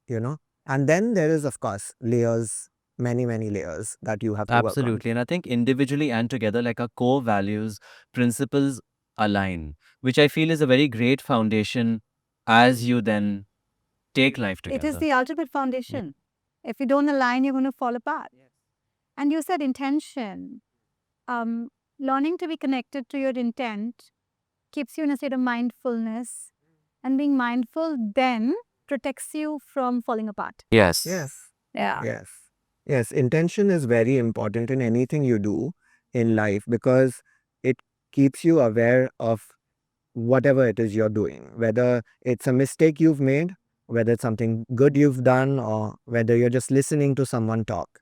you know. And then there is, of course, layers, many, many layers that you have to work on. Absolutely. And I think individually and together, like our core values, principles align, which I feel is a very great foundation as you then take life It is together. the ultimate foundation. If you don't align, you're going to fall apart. And you said intention. Learning to be connected to your intent keeps you in a state of mindfulness. And being mindful then protects you from falling apart. Yes. Yes. Yeah. Yes. Yes. Intention is very important in anything you do in life because it keeps you aware of whatever it is you're doing, whether it's a mistake you've made, whether it's something good you've done, or whether you're just listening to someone talk,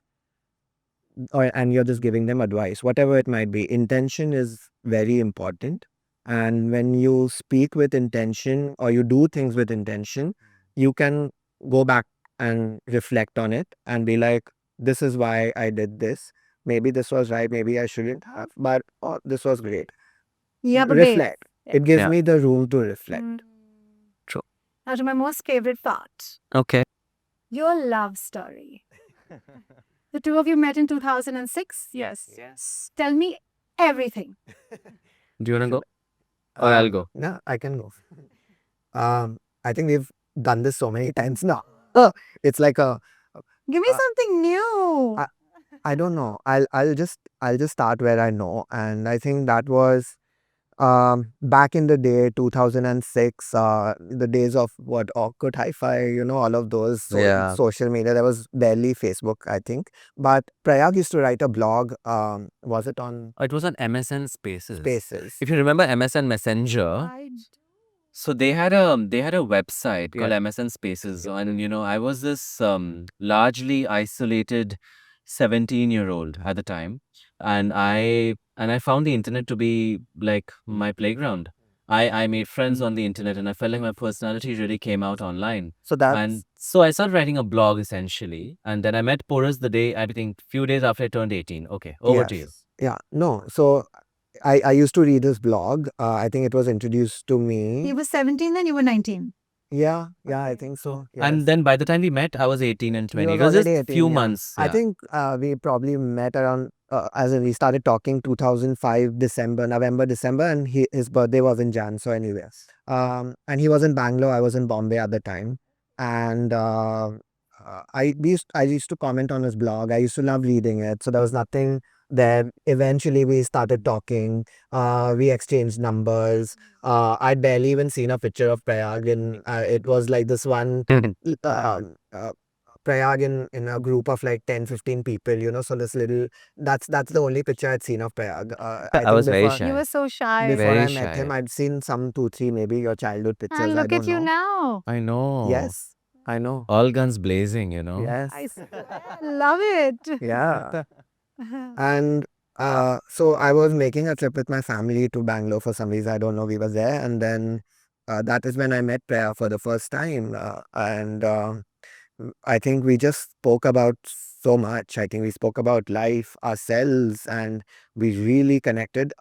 and you're just giving them advice, whatever it might be. Intention is very important. And when you speak with intention or you do things with intention, you can go back and reflect on it and be like, this is why I did this. Maybe this was right, maybe I shouldn't have, but oh, this was great. You have a Reflect. base. It gives Yeah. me the room to reflect. True. Now to my most favorite part, Okay. your love story. The two of you met in 2006? Yes. Yes. Tell me everything. Do you want to go? Or I'll go. No, I can go. I think we've done this so many times now. It's like a, Give me something new. I don't know. I'll just start where I know, and I think that was back in the day, 2006, the days of what, Orkut, Hi-Fi, all of those Yeah. social media. There was barely Facebook, I think. But Prayag used to write a blog. Was it on It was on MSN Spaces. Spaces? If you remember MSN Messenger, I do. so they had a website called Yeah. MSN Spaces, and I was this largely isolated 17-year-old at the time, and I found the internet to be like my playground. I made friends on the internet, and I felt like my personality really came out online. So that's And so I started writing a blog essentially, and then I met Porus the day, I think, few days after I turned 18. Okay, over to you. yes. Yeah. No. So I used to read his blog. I think it was introduced to me. He was 17 then you were 19. Yeah, I think so. Yes. And then by the time we met, I was 18 and 20. was It was just already 18, few yeah. months. I Yeah. think we probably met around, as in we started talking 2005 December, November, December, and his birthday was in Jan. So anyway, and he was in Bangalore, I was in Bombay at the time, and I used to comment on his blog. I used to love reading it. So there was nothing there. Eventually, we started talking. We exchanged numbers. I'd barely even seen a picture of Prayag, and it was like this one. Prayag in a group of like 10-15 people, so this little, that's the only picture I'd seen of Prayag. I think was very before, shy. You were so shy. before Very I met him, shy. I'd seen some 2-3 maybe your childhood pictures. And I look don't at you know. now. I know. Yes, I know. All guns blazing, Yes. I swear, love it. Yeah. And so I was making a trip with my family to Bangalore for some reason. I don't know. We were there, and then that is when I met Priya for the first time. And I think we just spoke about so much. I think we spoke about life, ourselves, and we really connected.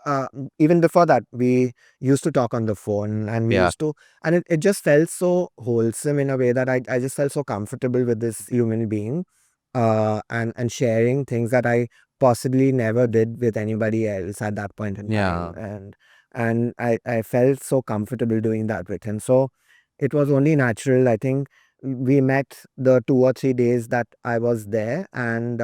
Even before that, we used to talk on the phone, and we Yeah. used to, and it just felt so wholesome in a way that I just felt so comfortable with this human being, and sharing things that I possibly never did with anybody else at that point in Yeah. time. And I felt so comfortable doing that with him. So it was only natural. I think we met the 2 or 3 days that I was there, and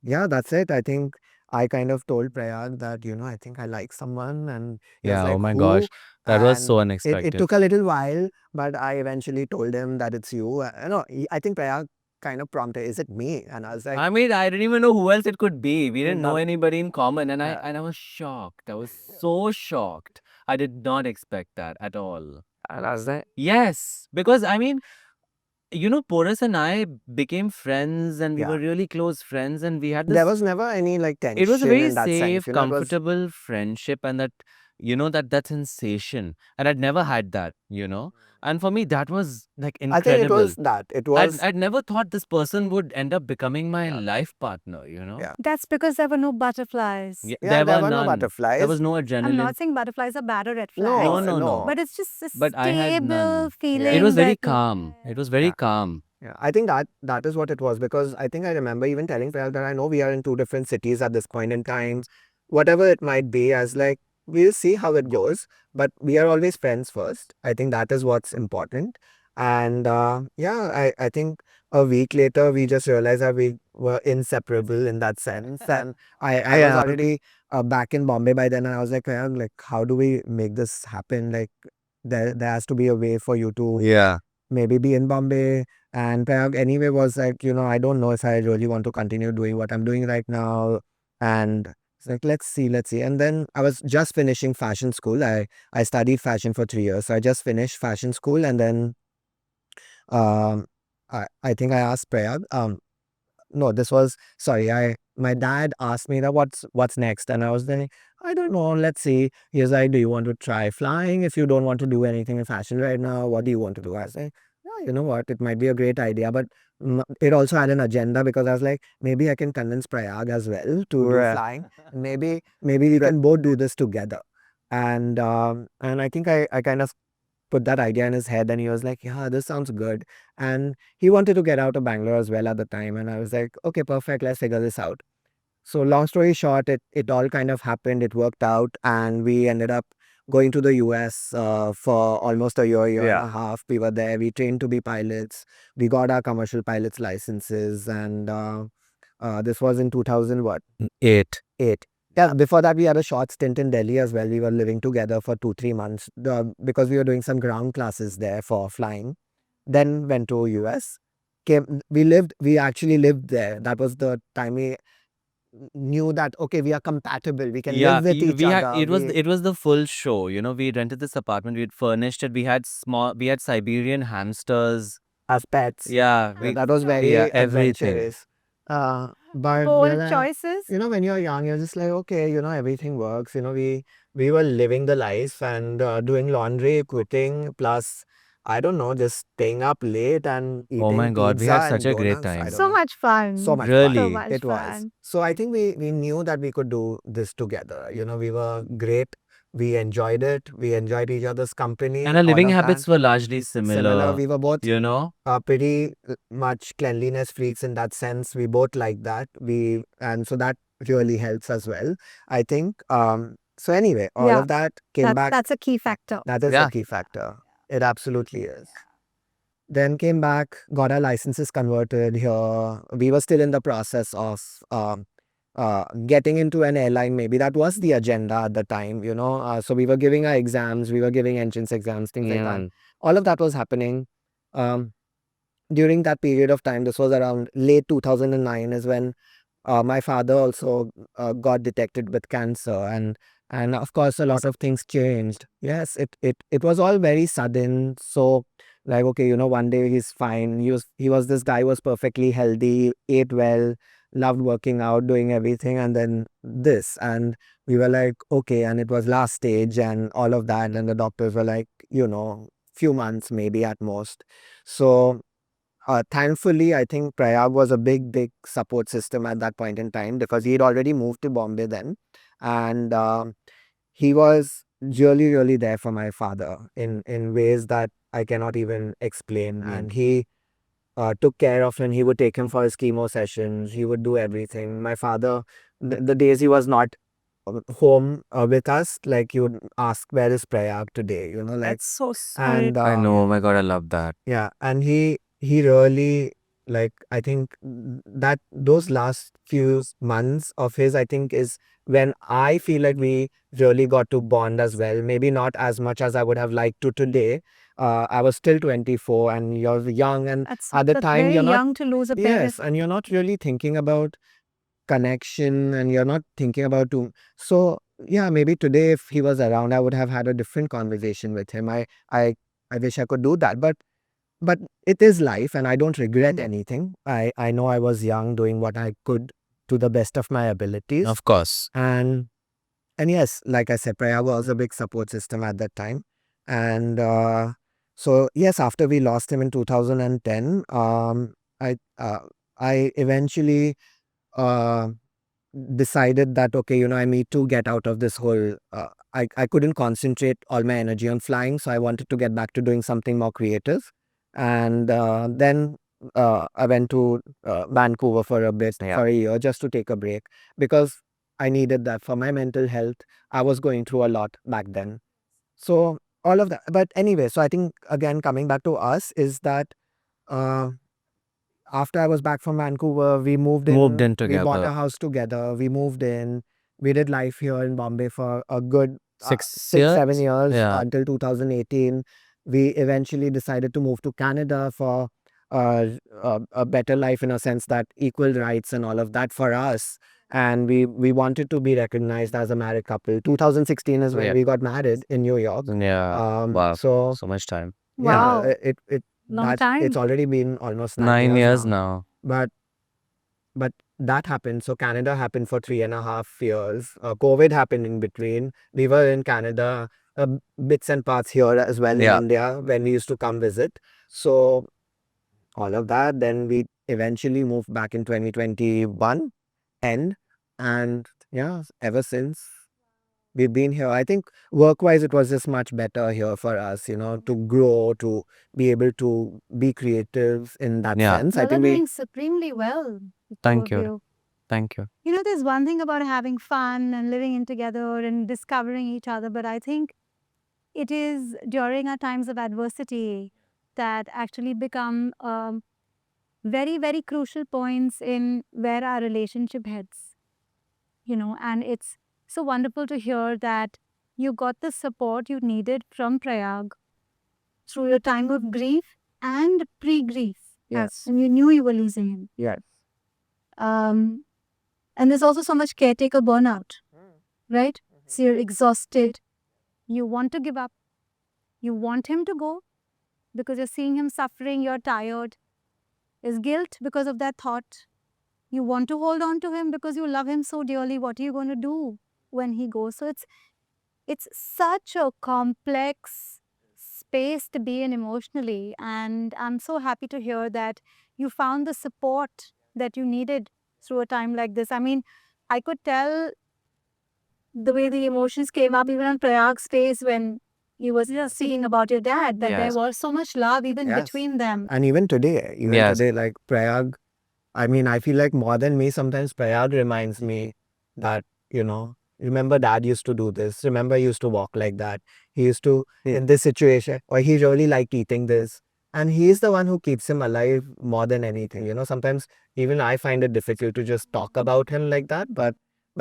yeah, that's it. I think I kind of told Prayag that, I think I like someone, and he was Yeah. like, Oh my who? gosh. That was And so it unexpected. took a little while, but I eventually told him that it's you. No, I think Prayag kind of prompted, is it me? And I was like, I mean, I didn't even know who else it could be. We didn't know None- anybody in common, and Yeah. I was shocked. I was so shocked. I did not expect that at all. and I was like, Yes, because I mean, Porus and I became friends, and we Yeah. were really close friends, and we had this. There was never any like tension It was a very in that safe, sense. It was comfortable friendship, and that sensation, and I'd never had that. And for me, that was like I think it incredible. was that. It was I'd never thought this person would end up becoming my Yeah. life partner. Yeah. That's because there were no butterflies. Yeah, Yeah, there were no none. butterflies. There was no I'm adrenaline. not saying butterflies are bad or red No, flags. No. But it's just a But I had stable none. feeling. It was very that- calm. It was very Yeah. calm. Yeah, I think that is what it was, because I think I remember even telling Prayag that I know we are in two different cities at this point in time. Whatever it might be, as like we'll see how it goes, but we are always friends first. I think that is what's important. And I think a week later we just realized that we were inseparable in that sense. And I was already back in Bombay by then, and I was like, Prayag, like, how do we make this happen? Like, there has to be a way for you to maybe be in Bombay. And Prayag anyway was like, I don't know if I really want to continue doing what I'm doing right now. And it's like, let's see. And then I was just finishing fashion school. I studied fashion for 3 years. So I just finished fashion school, and then um I think I asked Prayag, no, this was sorry. My dad asked me that what's next, and I was like, I don't know. Let's see. He was like, do you want to try flying? If you don't want to do anything in fashion right now, what do you want to do? I was like, yeah, you know what? It might be a great idea, but it also had an agenda, because I was like, maybe I can convince Prayag as well to do flying. Maybe we can both do this together. And I think I kind of put that idea in his head, and he was like, yeah, this sounds good. And he wanted to get out of Bangalore as well at the time, and I was like, okay, perfect, let's figure this out. So long story short, it all kind of happened, it worked out, and we ended up going to the US for almost a year and a half. We were there, we trained to be pilots, we got our commercial pilots licenses, and this was in 2000 what? 8. 8. Yeah, before that we had a short stint in Delhi as well. We were living together for 2-3 months because we were doing some ground classes there for flying. Then went to US. We actually lived there. That was the time we knew that okay, we are compatible. We can live with each other. It was the full show. We rented this apartment, we had furnished it, we had Siberian hamsters. as pets. Yeah, That was very everything. adventurous. But Bold choices. when you're young, you're just like, okay, everything works. We were living the life and doing laundry, quitting, plus, I don't know, just staying up late and eating Oh my God, we pizza had such and a great donuts. I time. don't So know. much fun. So much Really? So fun. much It was. fun. So I think we knew that we could do this together. We were great. We enjoyed it. We enjoyed each other's company. And our all living of habits that. were largely similar. We were both pretty much cleanliness freaks in that sense. We both like that. And so that really helps as well, I think. So anyway, all Yeah, of that came back. That's a key factor. That is Yeah. a key factor. It absolutely is. Then came back, got our licenses converted here. We were still in the process of getting into an airline. Maybe that was the agenda at the time, So we were giving our exams, we were giving entrance exams, things like that. All of that was happening. During that period of time, this was around late 2009, is when my father also got detected with cancer, and of course a lot of things changed. Yes, it was all very sudden. So like, okay, one day he's fine. He was this guy, was perfectly healthy, ate well, loved working out, doing everything, and then this, and we were like, okay, and it was last stage and all of that, and the doctors were like, few months maybe at most. So thankfully, I think Prayag was a big support system at that point in time, because he had already moved to Bombay then. And he was really there for my father in ways that I cannot even explain. And he took care of him. He would take him for his chemo sessions. He would do everything. My father, the days he was not home with us, like, you would ask, where is Prayag today? Like, That's so sweet. and I know, oh my God, I love that. yeah, and he really, like, I think that those last few months of his, I think, is when I feel like we really got to bond as well. Maybe not as much as I would have liked to today. I was still 24 and you're young, and at the That's time very you're not, young to lose a parent. yes, and you're not really thinking about connection, and you're not thinking about so yeah, maybe today if he was around, I would have had a different conversation with him. I wish I could do that, but but it is life, and I don't regret anything. I know I was young, doing what I could to the best of my abilities. Of course. And yes, like I said, Prayag was a big support system at that time. And so yes, after we lost him in 2010, I uh, I eventually uh, decided that, okay, I need to get out of this whole. I couldn't concentrate all my energy on flying, so I wanted to get back to doing something more creative. And then I went to Vancouver for a bit, for a year, just to take a break, because I needed that for my mental health. I was going through a lot back then. So all of that. But anyway, so I think, again, coming back to us, is that uh, after I was back from Vancouver, we moved in. Moved in We bought together. a house together. We moved in. We did life here in Bombay for a good 6 years? 7 years, Yeah. until 2018. We eventually decided to move to Canada for a better life, in a sense that equal rights and all of that for us. And we wanted to be recognized as a married couple. 2016 is when Yeah. we got married in New York. Yeah. Wow. So So much time. Wow. yeah, it Long that time. it's already been almost 9 years now. now. But that happened. So Canada happened for 3.5 years. COVID happened in between. We were in Canada, bits and parts here as well, in Yeah. India, when we used to come visit. So all of that. Then we eventually moved back in 2021 end. And yeah, ever since we've been here. I think work-wise, it was just much better here for us, to grow, to be able to be creative in that Yeah. sense. I Y'all are think we, doing supremely well, the two Thank of you. Thank you. You know, there's one thing about having fun and living in together and discovering each other, but I think it is during our times of adversity that actually become very, very crucial points in where our relationship heads, and it's so wonderful to hear that you got the support you needed from Prayag through your time of grief and pre-grief. yes, And you knew you were losing him. yes. Um, and there's also so much caretaker burnout, right? So you're exhausted. You want to give up. You want him to go because you're seeing him suffering. You're tired. There's guilt because of that thought. You want to hold on to him because you love him so dearly. What are you going to do when he goes? So it's such a complex space to be in emotionally, and I'm so happy to hear that you found the support that you needed through a time like this. I mean, I could tell the way the emotions came up even on Prayag's face when he was just speaking about your dad, that there Yes. was so much love even Yes. between them. And even today, Yes. like Prayag, I mean, I feel like more than me, sometimes Prayag reminds me that, remember dad used to do this. Remember he used to walk like that. He used to, in this situation, or he really liked eating this. And he's the one who keeps him alive more than anything. Sometimes even I find it difficult to just talk about him like that, but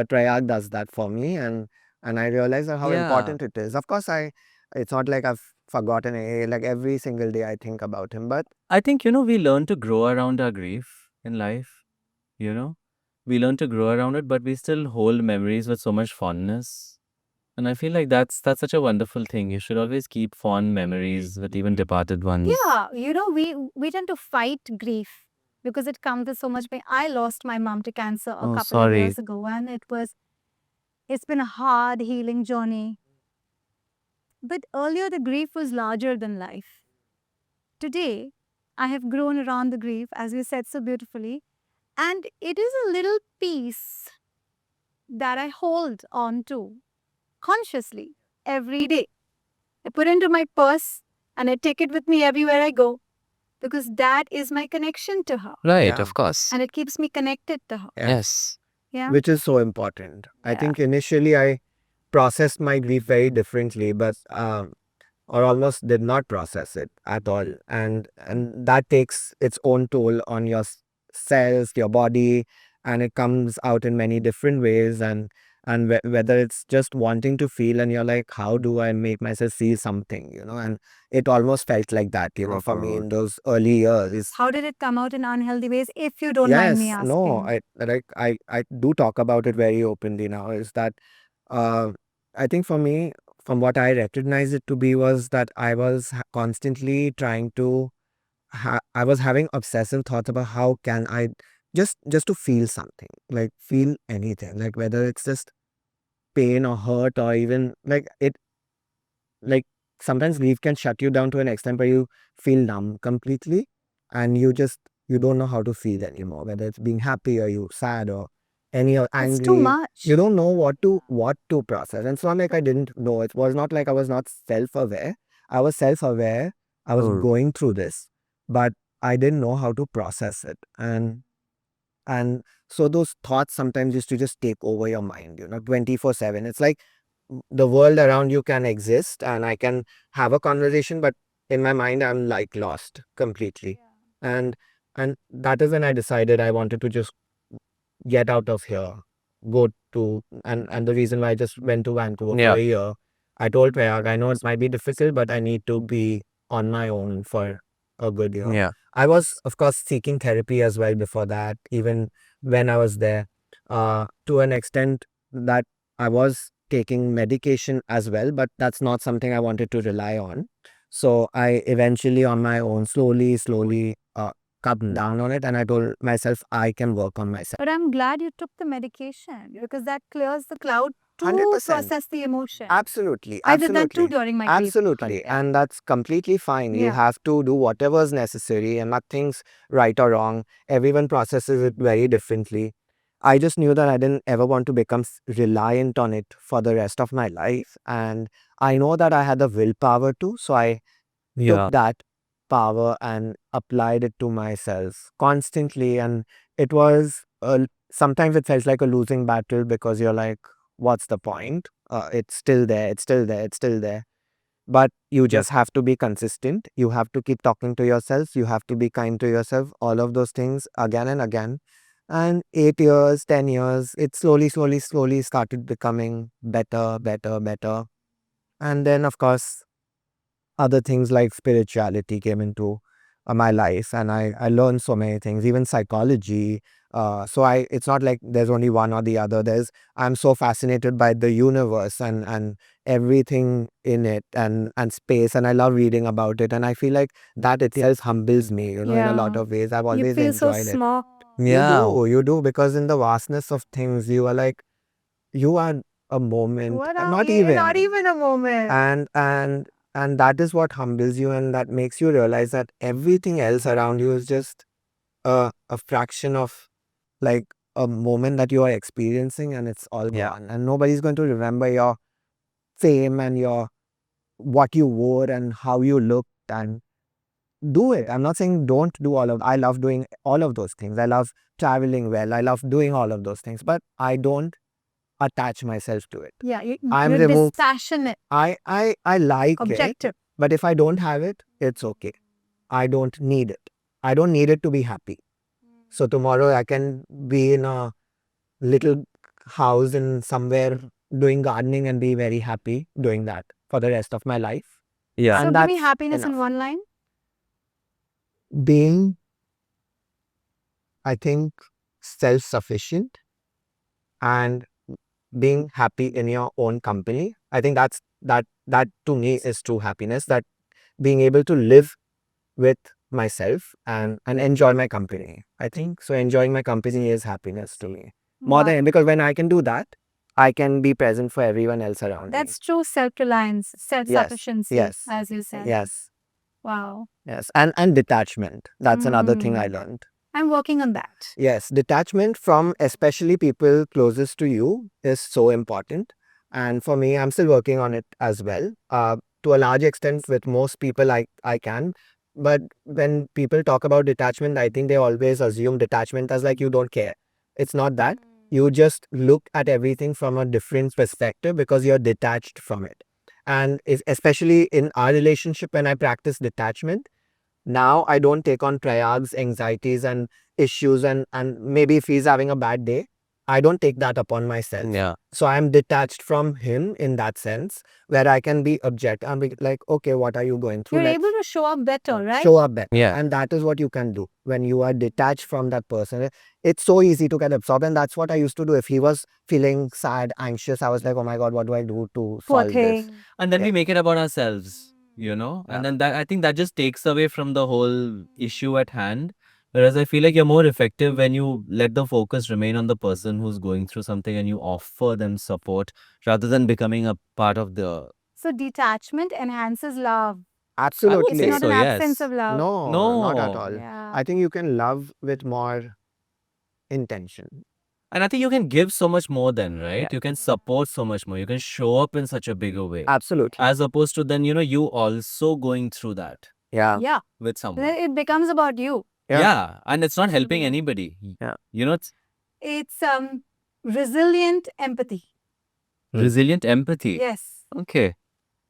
Prayag does that for me, and I realize that how Yeah. important it is. Of course, it's not like I've forgotten it. Like every single day I think about him, but I think, we learn to grow around our grief in life, you know. We learn to grow around it, but we still hold memories with so much fondness. And I feel like that's such a wonderful thing. You should always keep fond memories with even departed ones. Yeah, we tend to fight grief because it comes with so much pain. I lost my mom to cancer a Oh, couple of sorry. years ago, and it's been a hard healing journey. But earlier the grief was larger than life. Today, I have grown around the grief, as you said so beautifully, and it is a little piece that I hold on to consciously every day. I put it into my purse and I take it with me everywhere I go because that is my connection to her. Right, Yeah. of course. And it keeps me connected to her. Yes. Yeah. which is so important. I Yeah. think initially I processed my grief very differently, but or almost did not process it at all, and that takes its own toll on your cells, your body, and it comes out in many different ways. And whether it's just wanting to feel, and you're like, how do I make myself feel something, and it almost felt like that, for me in those early years. How did it come out in unhealthy ways, if you don't mind me Yes, asking? no, I do talk about it very openly now. Is that uh, I think for me, from what I recognized it to be, was that I was constantly trying to I was having obsessive thoughts about how can I just to feel something, like feel anything, like whether it's just pain or hurt or even like sometimes grief can shut you down to an extent where you feel numb completely and you don't know how to feel anymore, whether it's being happy or you sad or any or It's too angry. much. You don't know what to process. And it's not like I didn't know. It was not like I was not self-aware. I was self-aware. I was going through this, but I didn't know how to process it. And so those thoughts sometimes used to just take over your mind, 24/7. It's like the world around you can exist and I can have a conversation, but in my mind, I'm like lost completely. And that is when I decided I wanted to just get out of here, go to, and the reason why I just went to Vancouver for a year, I told Prayag, I know it might be difficult, but I need to be on my own for a good year. Yeah. I was, of course, seeking therapy as well before that, even when I was there, to an extent that I was taking medication as well, but that's not something I wanted to rely on. So I eventually, on my own, slowly cut down on it, and I told myself I can work on myself. But I'm glad you took the medication because that clears the cloud to 100%. process the emotion. Absolutely. I did that too Absolutely. during my grief. Absolutely. Yeah. And that's completely fine. You Yeah. have to do whatever is necessary and nothing's right or wrong. Everyone processes it very differently. I just knew that I didn't ever want to become reliant on it for the rest of my life. And I know that I had the willpower to, so I took that power and applied it to myself constantly. And it was, sometimes it felt like a losing battle because you're like, what's the point? It's still there, it's still there, it's still there. But you just have to be consistent. You have to keep talking to yourself. You have to be kind to yourself. All of those things again and again. And 8 years, 10 years, it slowly started becoming better, better, better. And then, of course, other things like spirituality came into my life, and I learned so many things, even psychology. It's not like there's only one or the other. I'm so fascinated by the universe and everything in it and space, and I love reading about it. And I feel like that itself humbles me, in a lot of ways. I've You always feel so enjoyed it. small. You do, because in the vastness of things, you are like, you are a moment, not even a moment. and that is what humbles you, and that makes you realize that everything else around you is just a fraction of like a moment that you are experiencing, and it's all gone, and nobody's going to remember your fame and your what you wore and how you looked. And do it. I'm not saying don't do I love doing all of those things. I love traveling well. I love doing all of those things, but I don't attach myself to it. Yeah, I'm you're removed. dispassionate, I like it, objective. but if I don't have it, it's okay. I don't need it. I don't need it to be happy. So tomorrow I can be in a little house in somewhere doing gardening and be very happy doing that for the rest of my life. Yeah. So And give me that's happiness in enough. one line. Being, I think, self-sufficient and being happy in your own company. I think that to me is true happiness. That being able to live with myself and enjoy my company. I think so. Enjoying my company is happiness to me. More than, because when I can do that, I can be present for everyone else around me. That's true self-reliance, self-sufficiency, Yes. as you said. Yes. Wow. Yes. And detachment. That's another thing I learned. I'm working on that. Yes, detachment from especially people closest to you is so important. And for me, I'm still working on it as well. To a large extent, with most people, I can. But when people talk about detachment, I think they always assume detachment as like you don't care. It's not that. You just look at everything from a different perspective because you're detached from it. And especially in our relationship, when I practice detachment, now I don't take on Prayag's anxieties and issues, and maybe if he's having a bad day, I don't take that upon myself. Yeah. So I'm detached from him in that sense, where I can be objective. I'm like, okay, what are you going through? You're Let's able to show up better, right? show up better. Yeah. And that is what you can do when you are detached from that person. It's so easy to get absorbed, and that's what I used to do. If he was feeling sad, anxious, I was like, oh my God, what do I do to Poor solve this? thing. And then Yeah. we make it about ourselves. And Yeah. then that, I think that just takes away from the whole issue at hand. Whereas I feel like you're more effective when you let the focus remain on the person who's going through something and you offer them support rather than becoming a part of the. So detachment enhances love. I would It's say Absolutely. not so, an absence yes. of love. No, not at No. all. Yeah. I think you can love with more intention. And I think you can give so much more then, right? Yeah. You can support so much more. You can show up in such a bigger way. Absolutely. As opposed to then, you also going through that Yeah. Yeah. with Then someone. it becomes about you. Yeah. Yeah. And it's not helping Mhm. anybody. Yeah. It's It's resilient empathy. resilient empathy. Yes. Okay.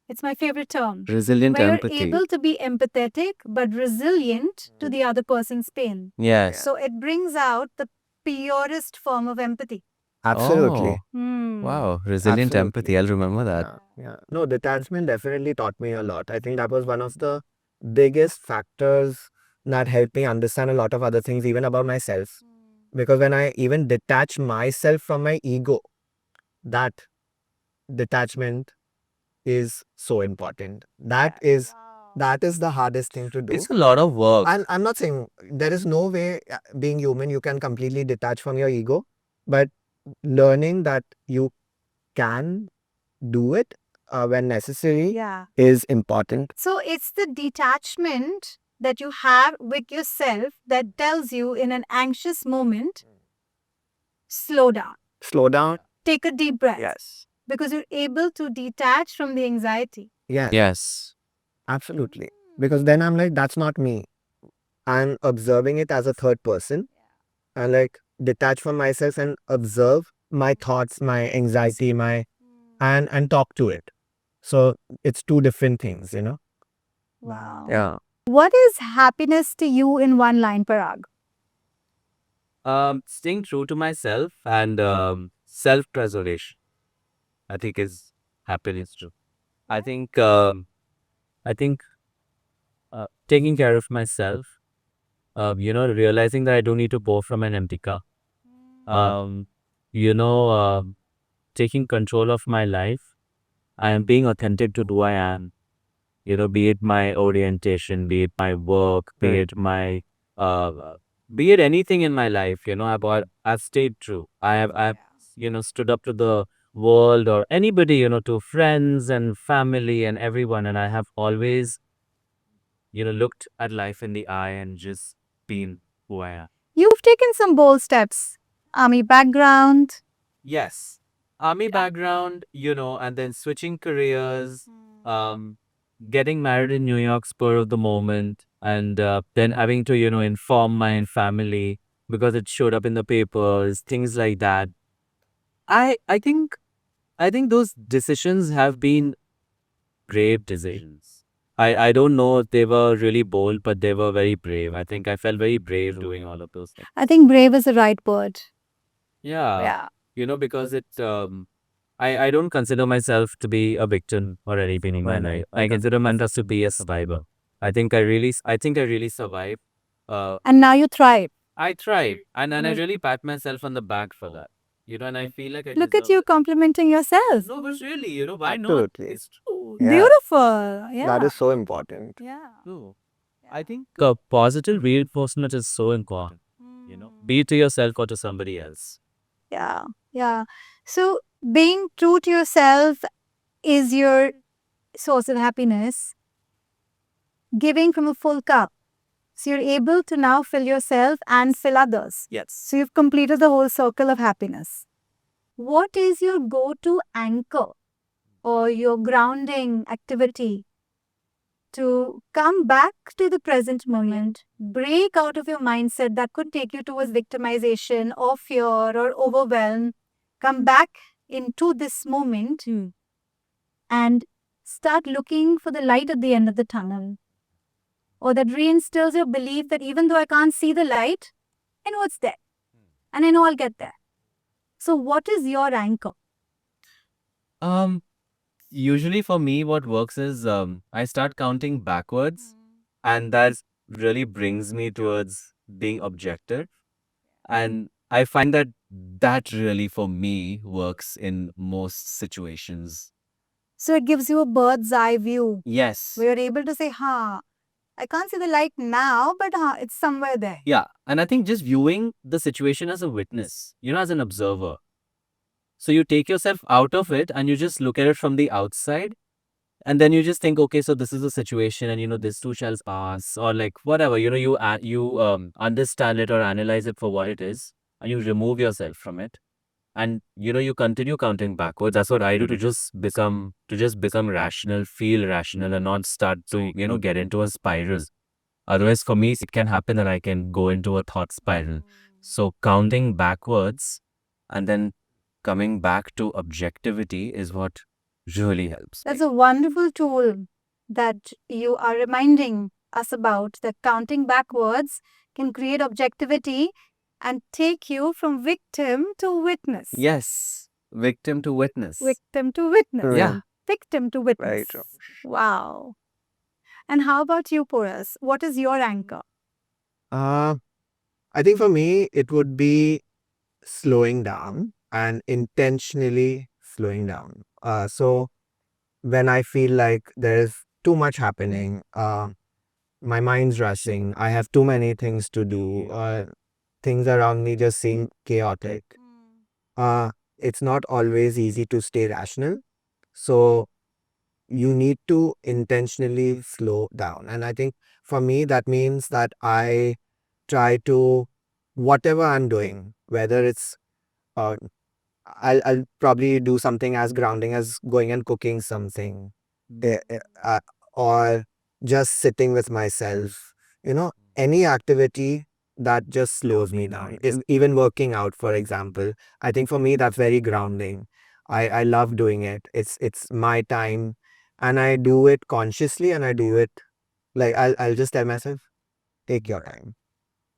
It's my favorite term. Resilient Where empathy. you're able to be empathetic but resilient to the other person's pain. Yes. So it brings out the purest form of empathy. Absolutely. Hmm. Wow. Resilient Absolutely. empathy. I'll remember that. Yeah. No, detachment definitely taught me a lot. I think that was one of the biggest factors that helped me understand a lot of other things, even about myself. Because when I even detach myself from my ego, that detachment is so important. That is the hardest thing to do. It's a lot of work. And I'm not saying there is no way, being human, you can completely detach from your ego, but learning that you can do it when necessary Yeah. is important. So it's the detachment that you have with yourself that tells you in an anxious moment, slow down, Slow down. take a deep breath. Yes. Because you're able to detach from the anxiety. Yes. Yes. Absolutely. Because then I'm like, that's not me. I'm observing it as a third person. And like detach from myself and observe my thoughts, my anxiety, and talk to it. So it's two different things, you know? Wow. Yeah. What is happiness to you in one line, Parag? Staying true to myself and self-preservation, I think is happiness too. I think taking care of myself, realizing that I don't need to pour from an empty cup. Um, you know, taking control of my life. I am being authentic to who I am. Be it my orientation, be it my work, be Right. it my, uh, be it anything in my life. I've stayed true. I've stood up to the world or anybody, to friends and family and everyone, and I have always, looked at life in the eye and just been who I am. You've taken some bold steps. Army background. Yes. Army background, and then switching careers, um, getting married in New York spur of the moment, and then having to, inform my family because it showed up in the papers, things like that. I I think I think those decisions have been brave decisions. I don't know if they were really bold, but they were very brave. I think I felt very brave doing all of those things. I think brave is the right word. Yeah. Because I don't consider myself to be a victim or anything in my life. I consider myself to be a survivor. I think I really survived. And now you thrive. I tried, and I really pat myself on the back for that. And I feel like I Look at deserve you it. complimenting yourself. No, but really, why not? Absolutely. It's true. Yeah. Beautiful. Yeah. That is so important. Yeah. True. I think positive reinforcement is so important. Be it to yourself or to somebody else. Yeah. Yeah. So being true to yourself is your source of happiness. Giving from a full cup. So you're able to now fill yourself and fill others. Yes. So you've completed the whole circle of happiness. What is your go-to anchor or your grounding activity to come back to the present moment, break out of your mindset that could take you towards victimization or fear or overwhelm, come back into this moment and start looking for the light at the end of the tunnel? Or that reinstills your belief that even though I can't see the light, I know it's there. And I know I'll get there. So what is your anchor? Usually for me, what works is I start counting backwards, and that really brings me towards being objective. And I find that really for me works in most situations. So it gives you a bird's eye view Yes. where you're able to say, I can't see the light now, but it's somewhere there. Yeah. And I think just viewing the situation as a witness, as an observer. So you take yourself out of it and you just look at it from the outside. And then you just think, okay, so this is a situation and, this too shall pass or like whatever, you understand it or analyze it for what it is and you remove yourself from it. And, you continue counting backwards. That's what I do to just become rational, feel rational and not start to, get into a spiral. Otherwise, for me, it can happen that I can go into a thought spiral. So counting backwards and then coming back to objectivity is what really helps. That's a wonderful tool that you are reminding us about, that counting backwards can create objectivity and take you from victim to witness. Yes. Victim to witness. Victim to witness. Right. Yeah. Victim to witness. Right, Rosh. Wow. And how about you, Porus? What is your anchor? I think for me, it would be slowing down and intentionally slowing down. So when I feel like there is too much happening, my mind's rushing, I have too many things to do, things around me just seem chaotic. It's not always easy to stay rational. So you need to intentionally slow down. And I think for me, that means that I try to, whatever I'm doing, whether it's, uh, I'll probably do something as grounding as going and cooking something, or just sitting with myself, any activity that just slows me down. Even working out, for example, I think for me that's very grounding. I love doing it. It's my time, and I do it consciously, and I do it like I'll just tell myself, take your time.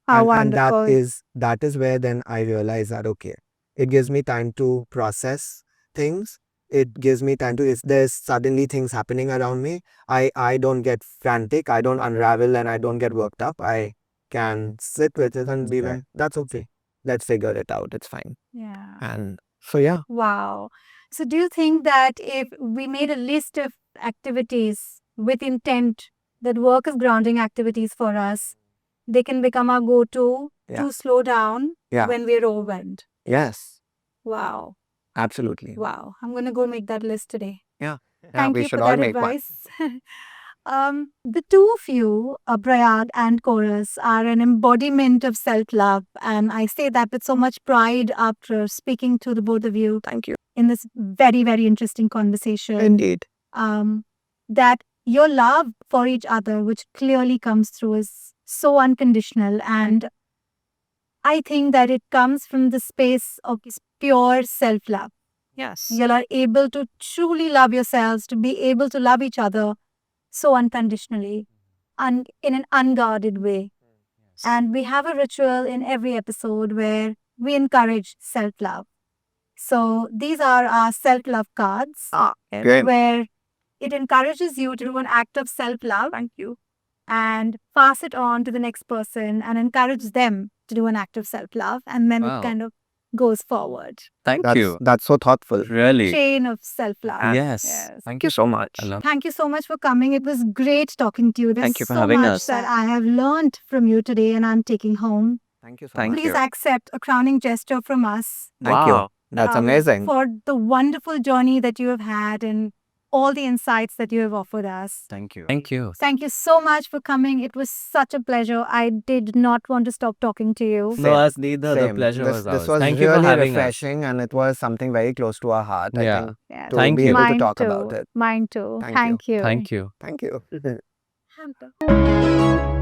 How And wonderful. that is where then I realize that okay, it gives me time to process things. It gives me time to, if there's suddenly things happening around me, I don't get frantic, I don't unravel, and I don't get worked up. I can sit with it and be like, that's okay. Let's figure it out. It's fine. Yeah. And so yeah. Wow. So do you think that if we made a list of activities with intent that work as grounding activities for us, they can become our go-to Yeah. to slow down Yeah. when we're overwhelmed? Yes. Wow. Absolutely. Wow. I'm going to go make that list today. Yeah. Thank we you should for all that make one. advice. The two of you, Prayag and Porus, are an embodiment of self-love. And I say that with so much pride after speaking to the both of you Thank you. in this very, very interesting conversation. Indeed. That your love for each other, which clearly comes through, is so unconditional. And I think that it comes from the space of pure self-love. Yes. You are able to truly love yourselves, to be able to love each other so unconditionally and in an unguarded way. And we have a ritual in every episode where we encourage self-love. So these are our self-love cards, Great. where it encourages you to do an act of self-love. Thank you. And pass it on to the next person and encourage them to do an act of self-love. And then Wow. it kind of goes forward. Thank That's you. that's so thoughtful. Really. Chain of self-love. Yes. Thank you so much. I love Thank you so much for coming. It was great talking to you. There's Thank you for so having much us. that I have learned from you today and I'm taking home. Thank you so Thank much. Please accept a crowning gesture from us Thank you. Wow. That's amazing. for the wonderful journey that you have had and all the insights that you have offered us. Thank you. Thank you. Thank you so much for coming. It was such a pleasure. I did not want to stop talking to you. No, us neither. The Same. pleasure this, was this ours. was Thank you for really having us. refreshing, and it was something very close to our heart. I Yeah. think Yes. to Thank be you. able to Mine talk too. about it. Mine too. Thank you. Thank you. Thank you. Thank you. Thank you.